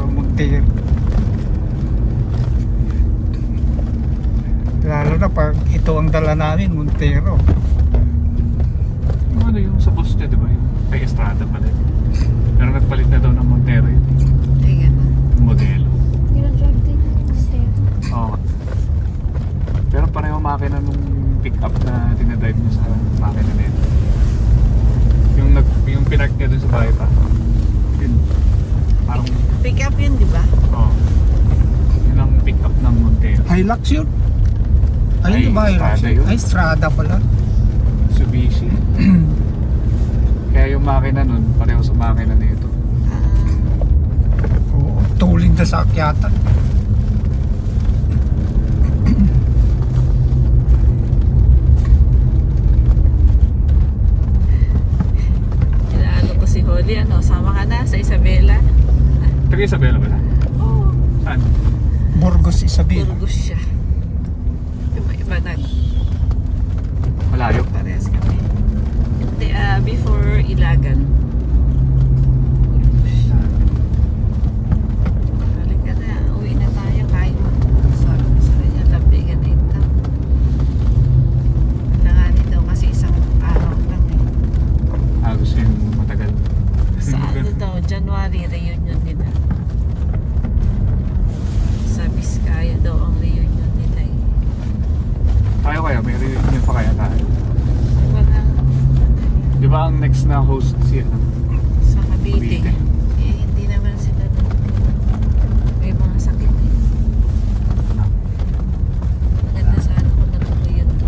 Montero. Lalo na pag ito ang dala namin, Montero. Yung ano yung sa Buste, di ba? Yung kay Estrada pala. Pero nagpalit na daw ng Montero yun. Ay, gano'n. Yung modelo. Dinadrive din yung Montero. Oo. Pero pareho makina nung pick-up na dinadrive niya sa makina na yun. Yung pinark niya dun sa bahay pa. Yun. Parang, Pick up yun, di ba? oo. Yun ang pick-up ng Montero. Hilux yun? Ay, Ay, hindi ba Hilux Strada yun? yun. Ay, Strada pala. Mitsubishi. Kaya yung makina nun, pareho sa makina na ito. Oo, tulin na sa akyatan. Taga Isabela ba na? Oo. Saan? Burgos, Isabela. Burgos siya. Iba-iba na. Malayo. Parehas kami. Hindi, before Ilagan. Halika na, uwi na tayo kahit sarap sa kanya, labigan na ito. Langanin daw kasi isang araw lang eh. Gusto yung matagal. Sa ano daw, January reunion nila. Sa Vizcaya daw ang reunion nila eh. Tayo kaya, may reunion pa kaya tayo. Walang, Di ba ang next na host si ano? sa Cavite. Cavite. Eh, hindi naman sila may mga sakit eh. Maganda sana kung natuloy yun to.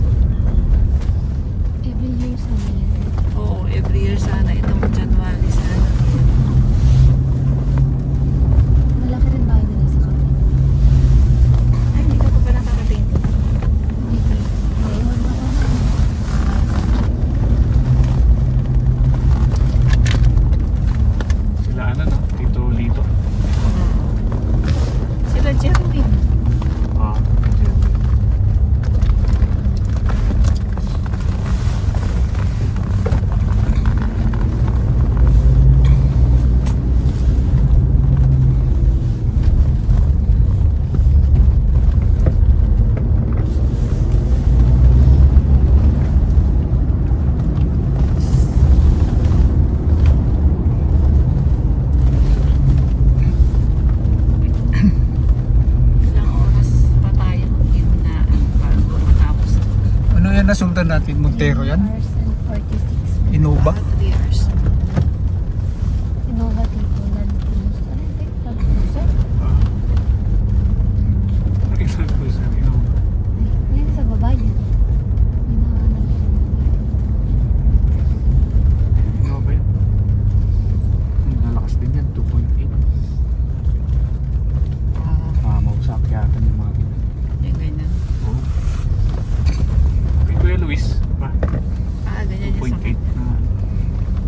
Every year sa mga. Oo, every year sana. Itong January sana. Malaki rin bahay nila sa kapit. Ay, hindi ka pa ba nakakating? Dito. Naiwan na ako. Sila ano no? Tito Lito. Sila Jerwin. Ah, Ilang oras pa tayo hinaan bago matapos. Ano yan nasundan natin? Montero yan? 3 hours and 46 minutes. Innova? 3 years. Innova Tipo Land Cruise. Ano yung take? Land Cruiser? Isang cruiser, you know. Ayun sa baba niya. Hinahanap ko. Ano ba yun? Lalakas din yan, 2.8. Mausak yata yung mga ganyan. Yung ganyan. Oo. Kay Kuya Luis, ba? Ganyan yung sa 2.8 kanya. na.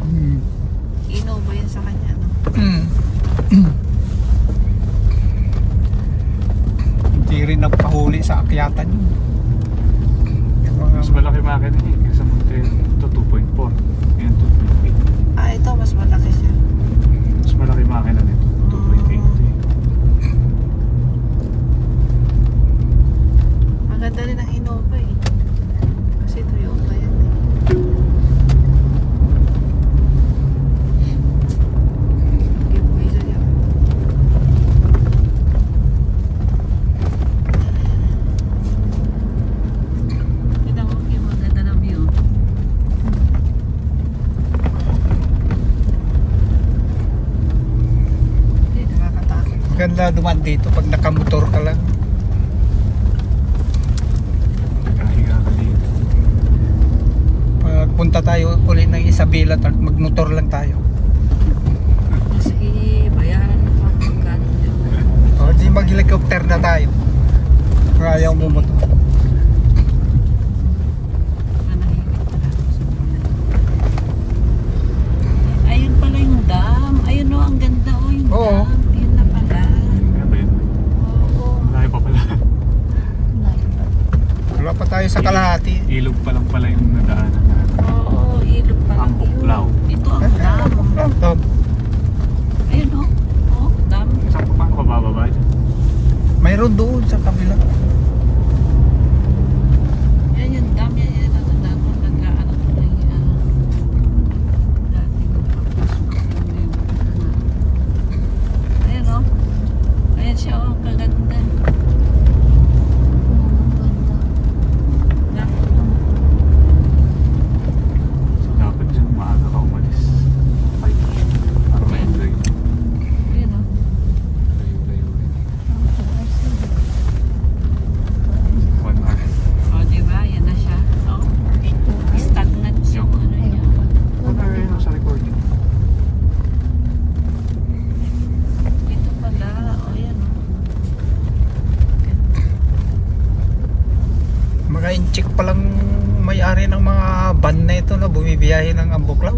Hmm. Innova yun sa kanya, no? Hindi rin nagpahuli sa akyatan yun. Yung mga- Mas malaki makina niya kaysa Montero. Ito 2.4. Yan 2.8. Ito, mas malaki siya. Mas malaki makina nito. 2.8. Maganda rin ang Innova eh. Kasi Toyota yan eh. Giveaway sa'yo. Kita mo yung maganda ng view. Hindi, nakakatakot. Maganda duman dito pag nakamotor ka lang. Nakahiga ka dito. Pag punta tayo ulit ng Isabela, magmotor lang tayo. Kasi bayaran mo pa magkano yun. O di mag-helicopter na tayo. Kung ayaw mo motor. Manahimik pala ako sa mga. Ayun pala yung dam. Ayun o, ang ganda o yung Oo. dam. Yun na pala. Ano ba yun? Oo. Malayo pa pala. Layo pa. Wala pa tayo sa kalahati. Ilog pa lang pala yung nadaanan natin. Oo, ilog pala. Ang Buklaw. Ito ang dam. Tom, Ayun o. Oh, dam. Saan pa paano ka bababa dyan? mayroon doon sa kabila. Yan yung dam. Yan natandaan ko. Nag-ano ko na yung dating pagpasok ko na yung ayun o. Ayan siya o. Kaganda. Ang ganda. Dam. So dapat dyan maaga ka umalis. 5 para ma-enjoy. Ayun o. Layo-layo rin. Ang 2 hours na. 1 hour. O, diba? Yan na siya. O. Stagnant yung ano niya. Ano rin sa recording? Dito pala. O, yan o. Mga incheck pa lang may-ari ng mga van na ito na bumibiyahe ng Ambuklaw.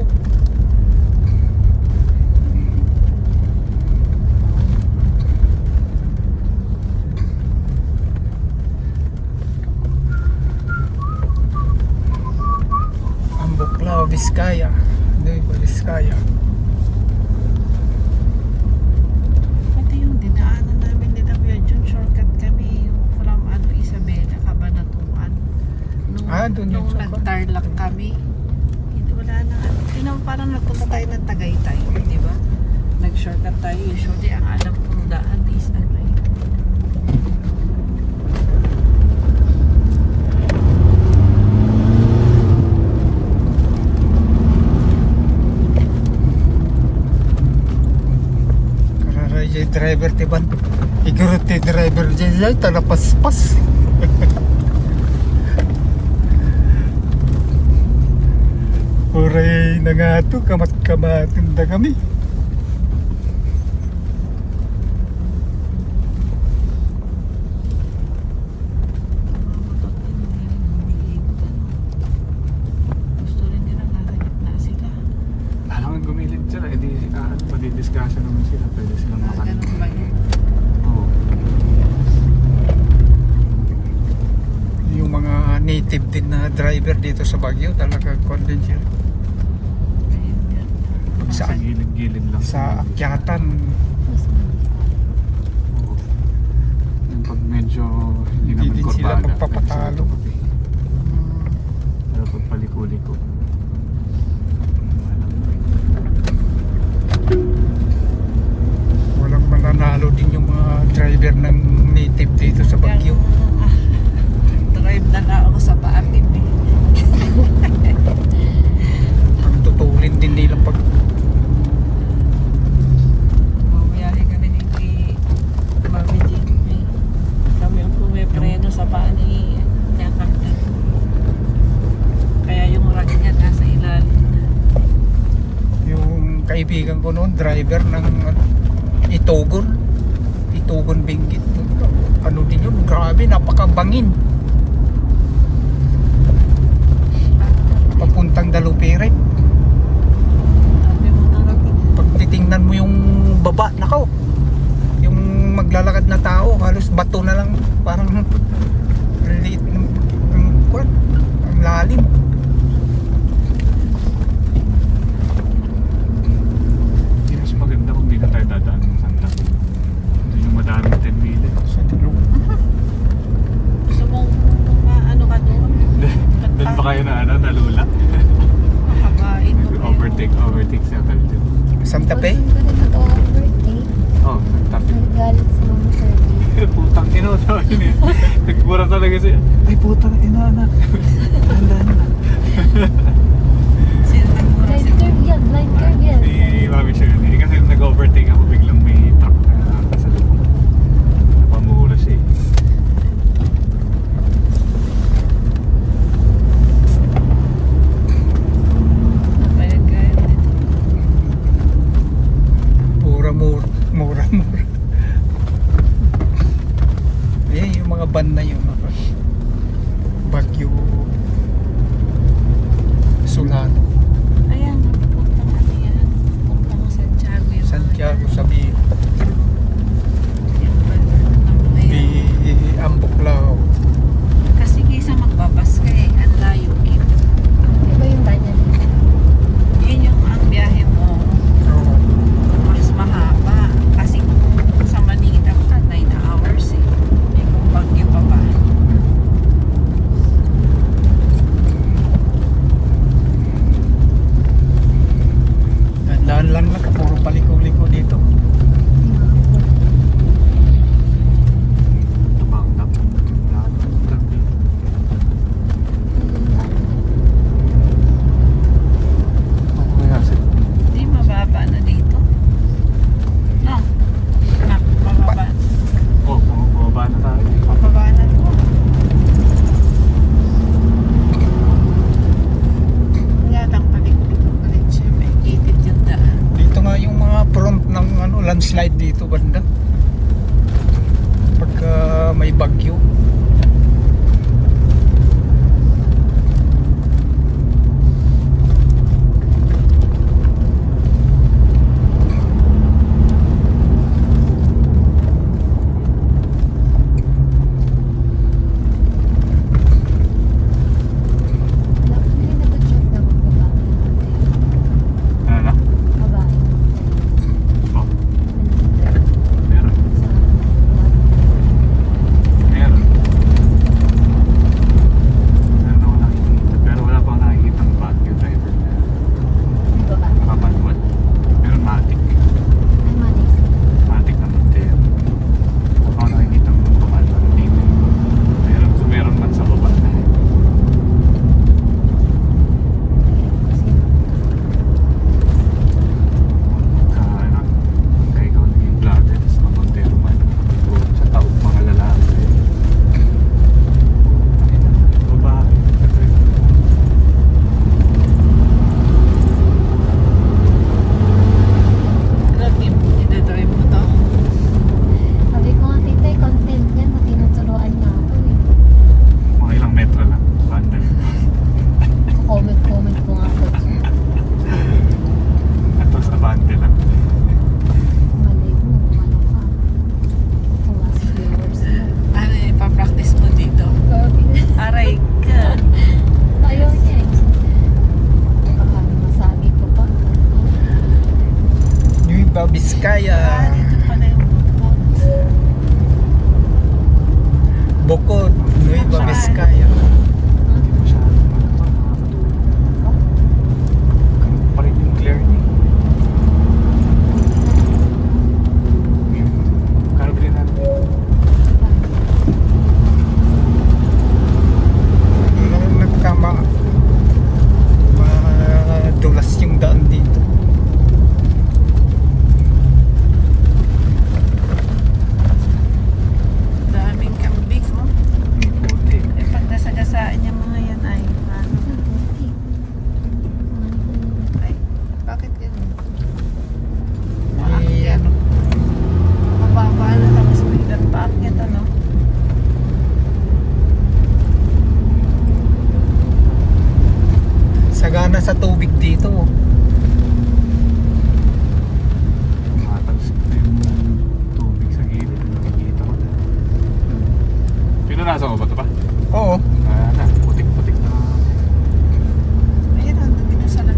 Vizcaya. Nueva Vizcaya. Pati yung dinaanan namin nila Kuya Jun, shortcut kami yung from Isabela, Cabanatuan. Doon yung nung shortcut. nag-Tarlac kami, hindi wala na, parang nagpunta tayo ng Tagaytay, di ba? Nag-shortcut tayo. Usually, ang alam kong daan is Kararay yung driver tiban. Igurot yung driver dyan talapaspas. Uray na nga to, kamat-kamatin na kami. gusto rin nila nasa gitna sila. Alam nga gumilid sila, edi madidiscussion naman sila, pwede silang makalit. Ganun ba yun? Oo. Yung mga native din na driver dito sa Baguio, talaga content sila. Ayun yan. Sa Saan? gilid-gilid lang. Sa akyatan, Mas maliit. Oo. Yung pag medyo hindi Hindi naman din sila kurbada, magpapatalo. pwede sila tumabi. Pero pag paliko-liko, walang mananalo din yung mga driver ng native dito sa Baguio. Drive na na ako sa Paatim eh. Ang tutulin din nila pag Bumiyahe kami ni Mami Jimmy. Kami ang pumipreno sa paa ni Captain. Kaya yung rack niya nasa ilalim na. yung kaibigan ko noon, driver ng Itogon Benguet. Ano din yun, grabe, napakabangin. Papuntang Dalupiret. Sabi mo talaga. Pag titingnan mo yung baba, nakaw. Yung maglalakad na tao, halos bato na lang, parang liit ng kwan, ang lalim. hindi mas maganda kung hindi na tayo dadaan ng Santa Fe. Doon yung madaming 10 million. Sa tulog. Gusto mong ano ka doon? Doon pa kayo na nalula. Makabain mo. Overtake sa Calton. Santa Fe? Doon ka din nag-overtake. Oh, Santa Fe. Nagagalit sa mga service. Putang ina, sabi niya. Nagpura talaga siya. Ay, putang ina, anak. Tandaan na. Sino nagmura Blind si curve yan, blind curve yan. Si Mami siya yun. Kasi nung nag-overtake ako, biglang may truck na kasalubong. Napamuhula siya eh. Napayag kaya dito. Mura. Ayan yung mga van na yun. Baguio Solano, Ayan, puntang ano yan. Puntang Santiago yung mga Santiago yan. Sabi, Yung banda ng mga yan. Ambuklao. Kasi kaysa magbabas ka eh, ang layo eh. Iba yung danya dito. Yun yung ang biyahe mo, Oo. mas mahaba. Kasi kung sa Manila ka, 9 hours eh. Eh kung Baguio pa ba. Daan lang puro paliko-liko dito. Tabang-tap. Ano kaya sila? Hindi, mababa na dito. No? Mababa. Oh, bumaba na tayo. Mababa na to. Wala lang palikpik ulit siya. May gated yung daan. Dito nga yung mga front ng landslide dito banda. Pagka may bagyo. Hindi nag-check na magbaba. Vizcaya. Dito pala yung bukod. Bukod, Nueva Vizcaya. Hindi masyado nakakatulog. Ganun pa rin yung glare niya. Kano bilhin natin? Nagkama. Madulas yung daan dito. Daming kambing, oh. Puti. Eh, pag nasagasaan yung mga yan ay, ano, ay, bakit ganun? Eh, ano, Mababa na tapos biglang paakyat, ano? sagana sa tubig dito. Matagos pa yung tubig sa gilid. Nakikita ko na. Pinunasan ko ba ito pa? Oo. Na, putik-putik na. Ayun, ang dinasalan.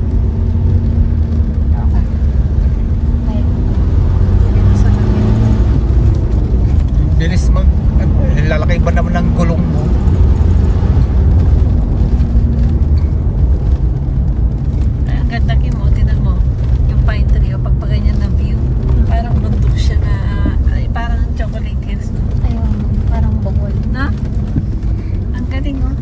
Dinasalan yun. Bilis mag... lalaki ba naman ng gulong mo? Ay, ang ganda mo, tinan mo. Yung pine tree, o pagpaganyan na view. Parang bundok siya na, ay, parang chocolate hills, no? Ayun, parang bawal. Na? Ang galing, oh.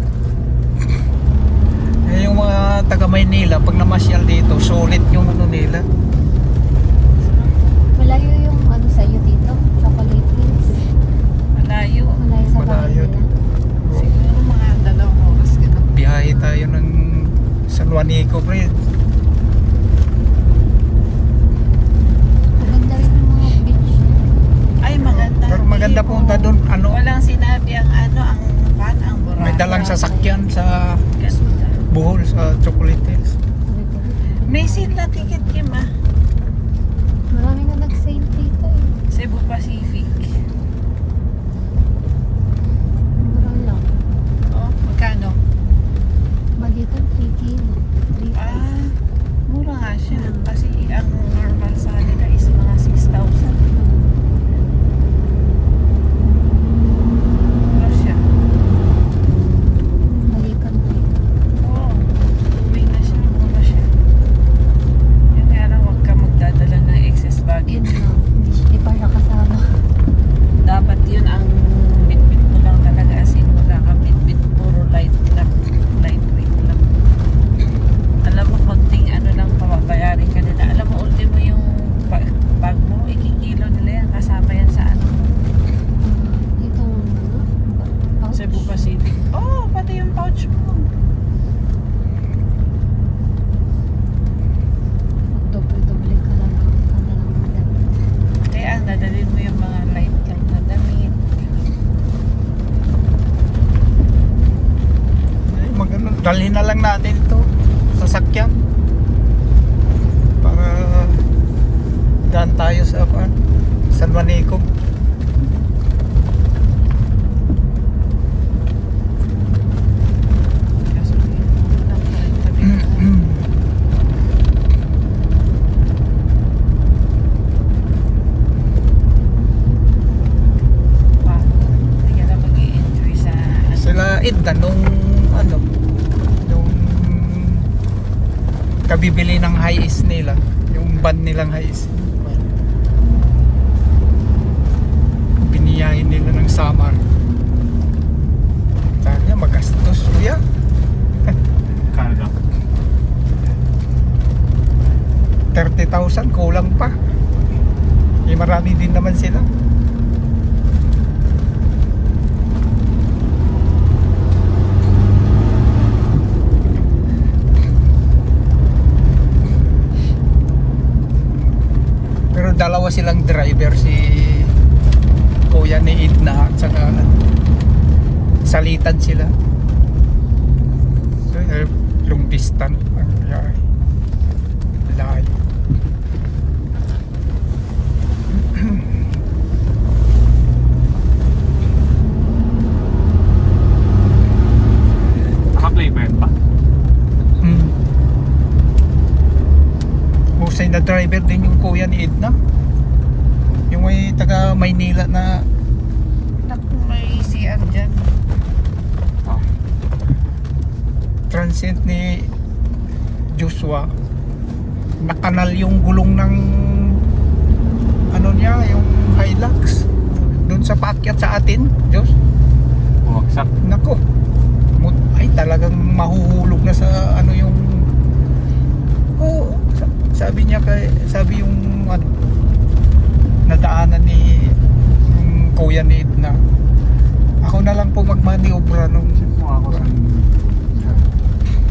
Eh, yung mga taga Maynila, pag namasyal dito, sulit yung ano nila. Malayo yung ano sa'yo dito? Chocolate Hills. Malayo. Malayo sa bahay Malayo. nila. Siguro mga 2 oras ganun. Biyahe tayo ng San Juanico, pre. Maganda rin yung mga beach. Ay, maganda. Pero maganda Hindi, punta oh. doon, ano, Walang sinabi ang ano, ang van, ang buraka. may dalang sasakyan sa Ganda. Bohol, sa Chocolate Hills. May seat na ticket, Kim, ah. Marami na nag-sale dito eh. Cebu Pacific. Mura lang. Oh, magkano? Bagitan 3K na. 3K. Ah, mura nga siya. Kasi ang normal sa kanila is mga 6,000. Mura siya. Balikan ko eh. Oo. Uwi na siya. Mura siya. Yun nga lang, huwag ka magdadala ng excess Yun baggage. lang. Hindi pa siya kasama. Dapat yun ang bit-bit mo lang talaga. As in, wala ka bit-bit. Puro light lang. Lightweight lang. Alam mo, konting ano lang, pababayarin ka nila. Alam mo, ultimo yung bag mo, ikikilo nila yan. Kasama yan sa ano. Itong ano? Pouch. Cebu Pacific. Oh, pati yung pouch mo. Doble-doble ka lang. Ano lang madami. Kaya dadalhin mo yung mga light lang na damit. Eh, magano, dalhin na lang natin ito, sasakyan. Para daan tayo sa San Juanico. Kaso lang pa rin kami. Hindi ka na mag-i-enjoy sa Sila Edna nung ano, nung kabibili ng high-is nila, yung van nilang high-is, biniyahin nila ng Samar. Sabi niya, magastos kuya. Kano daw? 30,000 kulang pa. Eh, marami din naman sila. Pero dalawa silang driver, si kuya ni Edna at saka salitan sila. So, long distance ang biyahe. Layo. Naka-play ba yun pa? Husay na driver din yung kuya ni Edna. may taga Maynila na Naku, may CR dyan. transient ni Joshua, nakanal yung gulong ng ano niya, yung Hilux doon sa paakyat sa atin, Diyos. Bumagsak. Nako, ay talagang mahuhulog na sa ano yung sabi niya sabi yung ano nadaanan ni yung kuya ni Edna, ako na lang po magmaniobra nung Ako sa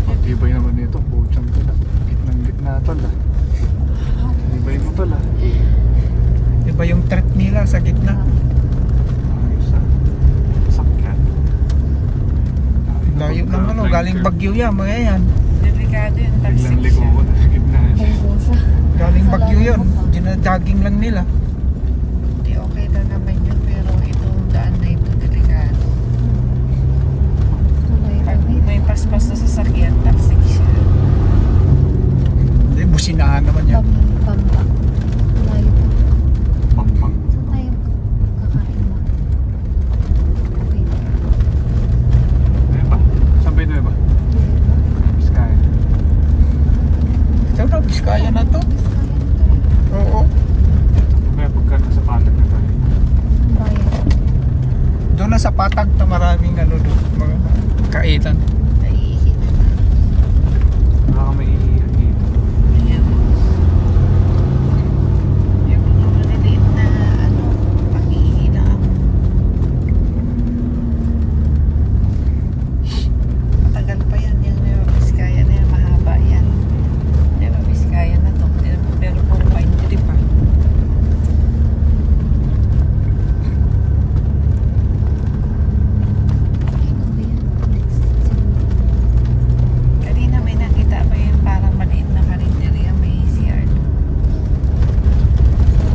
matibay naman nito. Putsang tala. Gitnang-gitna tala. Matibay mo tala. iba yung trip nila sa gitna. Ayos ah. Sakyan. Layo ng ano, galing Bagyo yan, mga yan. Delikado yung Biglang taxi liko siya. ko na sa gitna. Bumbusa. Galing Bagyo yun, ginajaging lang nila. Hindi, okay lang naman yun. Pero itong daan na ito, delikado. Pag may paspas na sasakyan, taxi siya. Hindi, businahan naman yan. Bamba. Layo pa. Pampang. Saan tayo kakain ba? Okay. Ano ba? Saan ba yun ba? Sky. Ito na, Biskaya na to. Biskaya na to eh. Oo. May pagka nasa patag na tayo. Ang bayan. Doon na sa patag na maraming ano doon, mga kainan. Naiihi na. Baka may iihan dito. Ayan. Yung mga maliliit na ano, pag-iihi lang ako. Matagal pa yan. Yung Nueva Vizcaya na yan, mahaba yan. Nueva Vizcaya na to. Pero puro pine tree pa. Ano ba yan? Next siguro. Kanina may nakita ko yung parang maliit na karinderya, may CR.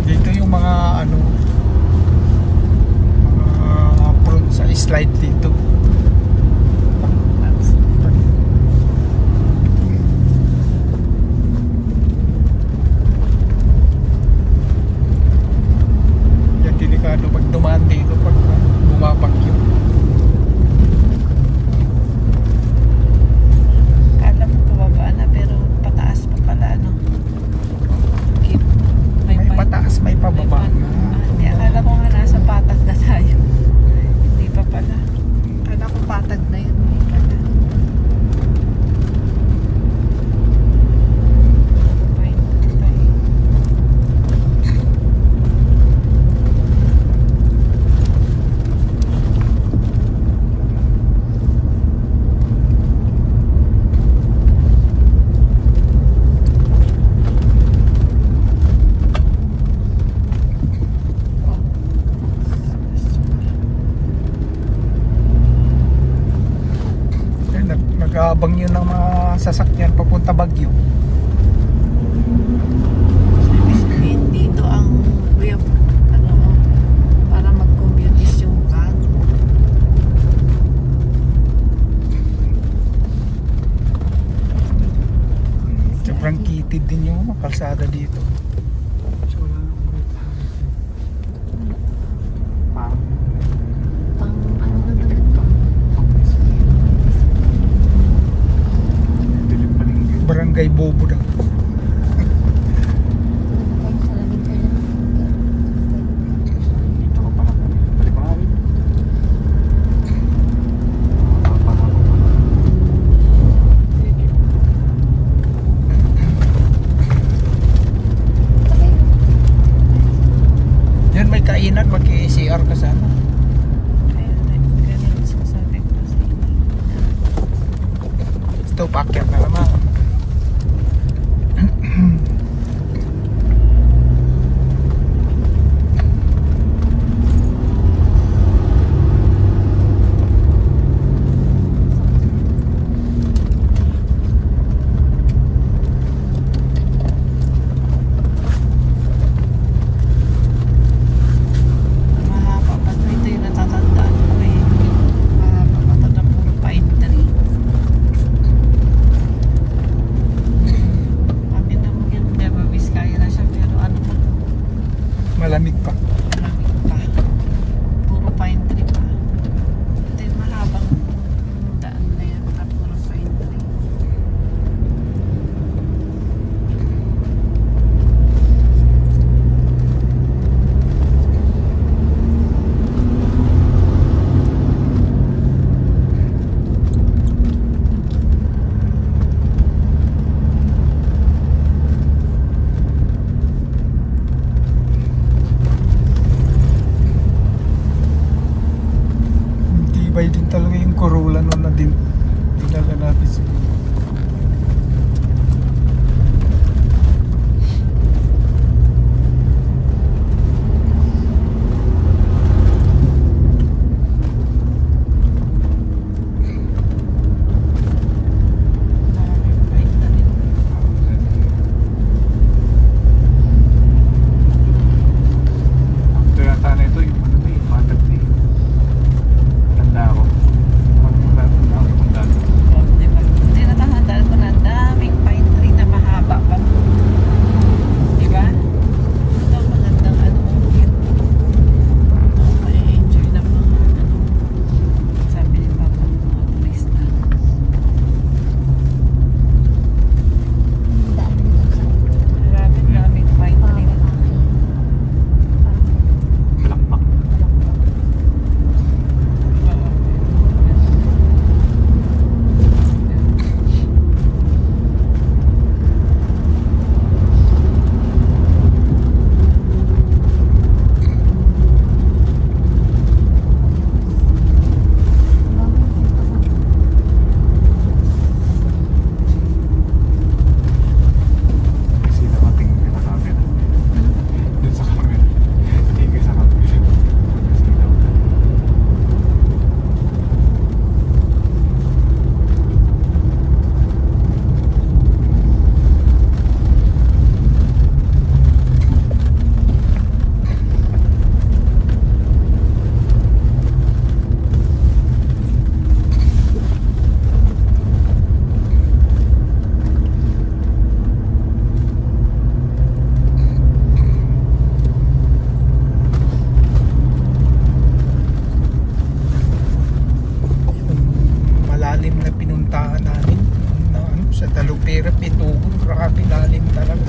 Dito yung mga ano, mga prone sa slide dito. Yan delikado pag dumaan dito pag bumabagyo. Kala mo pababa na pero pataas pa pala ano. Keep. May pataas, may pababa. Hindi, akala ko nga nasa patag na tayo. Hindi pa pala. Akala ko patag na yun. Hindi pala. Fine. Fine. Nag-aabang yun ng mga sasakyan papunta Bagyo. Ibig sabihin, dito ang way of, ano mo, para mag-commute is yung van. Sobrang kitid din yung mga kalsada dito. So, wala na ulit. Parang Pang ano na naman to? dilim pa rin yun. Barangay Bobo daw. Tayo sa lamig ka lang. Dito ka pala. Balik pa nga rin. Parang Yan may kainan, mag-CR ka sana. Ayun, ganun sasabi ko sa inyo. Ito, paakyat na naman. mahirap itugon. Grabe lalim talaga.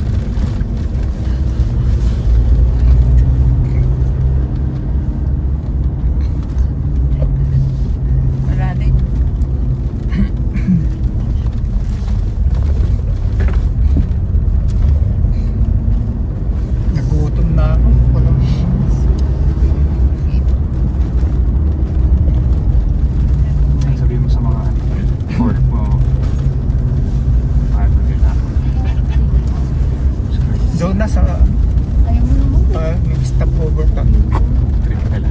Wala din. Nagutom na ako. Walang Ano sabihin mo sa mga work mo? Ano nila? doon na sa Ayaw mo naman. may stopover ka. Trip nila.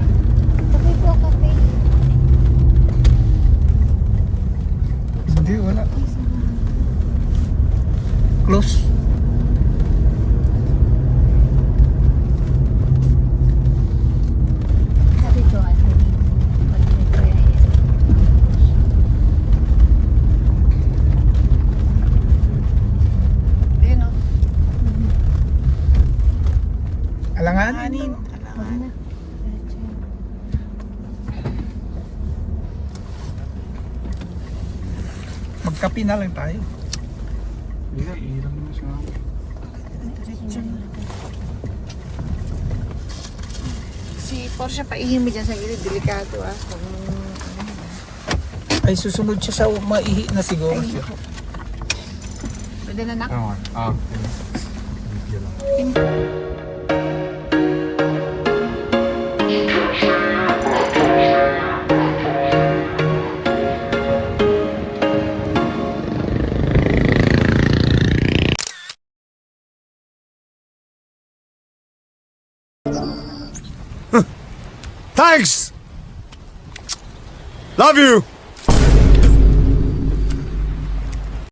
Kape po, kape. Hindi, wala. Ay, sama. Close. Sabi ko, ano, pag-trip ko yan. Ayun o. Alangan? Anin. Huwag na. Diretso yan. Magkape na lang tayo. Hindi na, ilang na siya. Si Porsche paihim mo dyan sa gilid. Delikado ah. Kung Ay, susunod siya sa maihi na siguro siya. pwede na nak. Video lang. Thanks! Love you!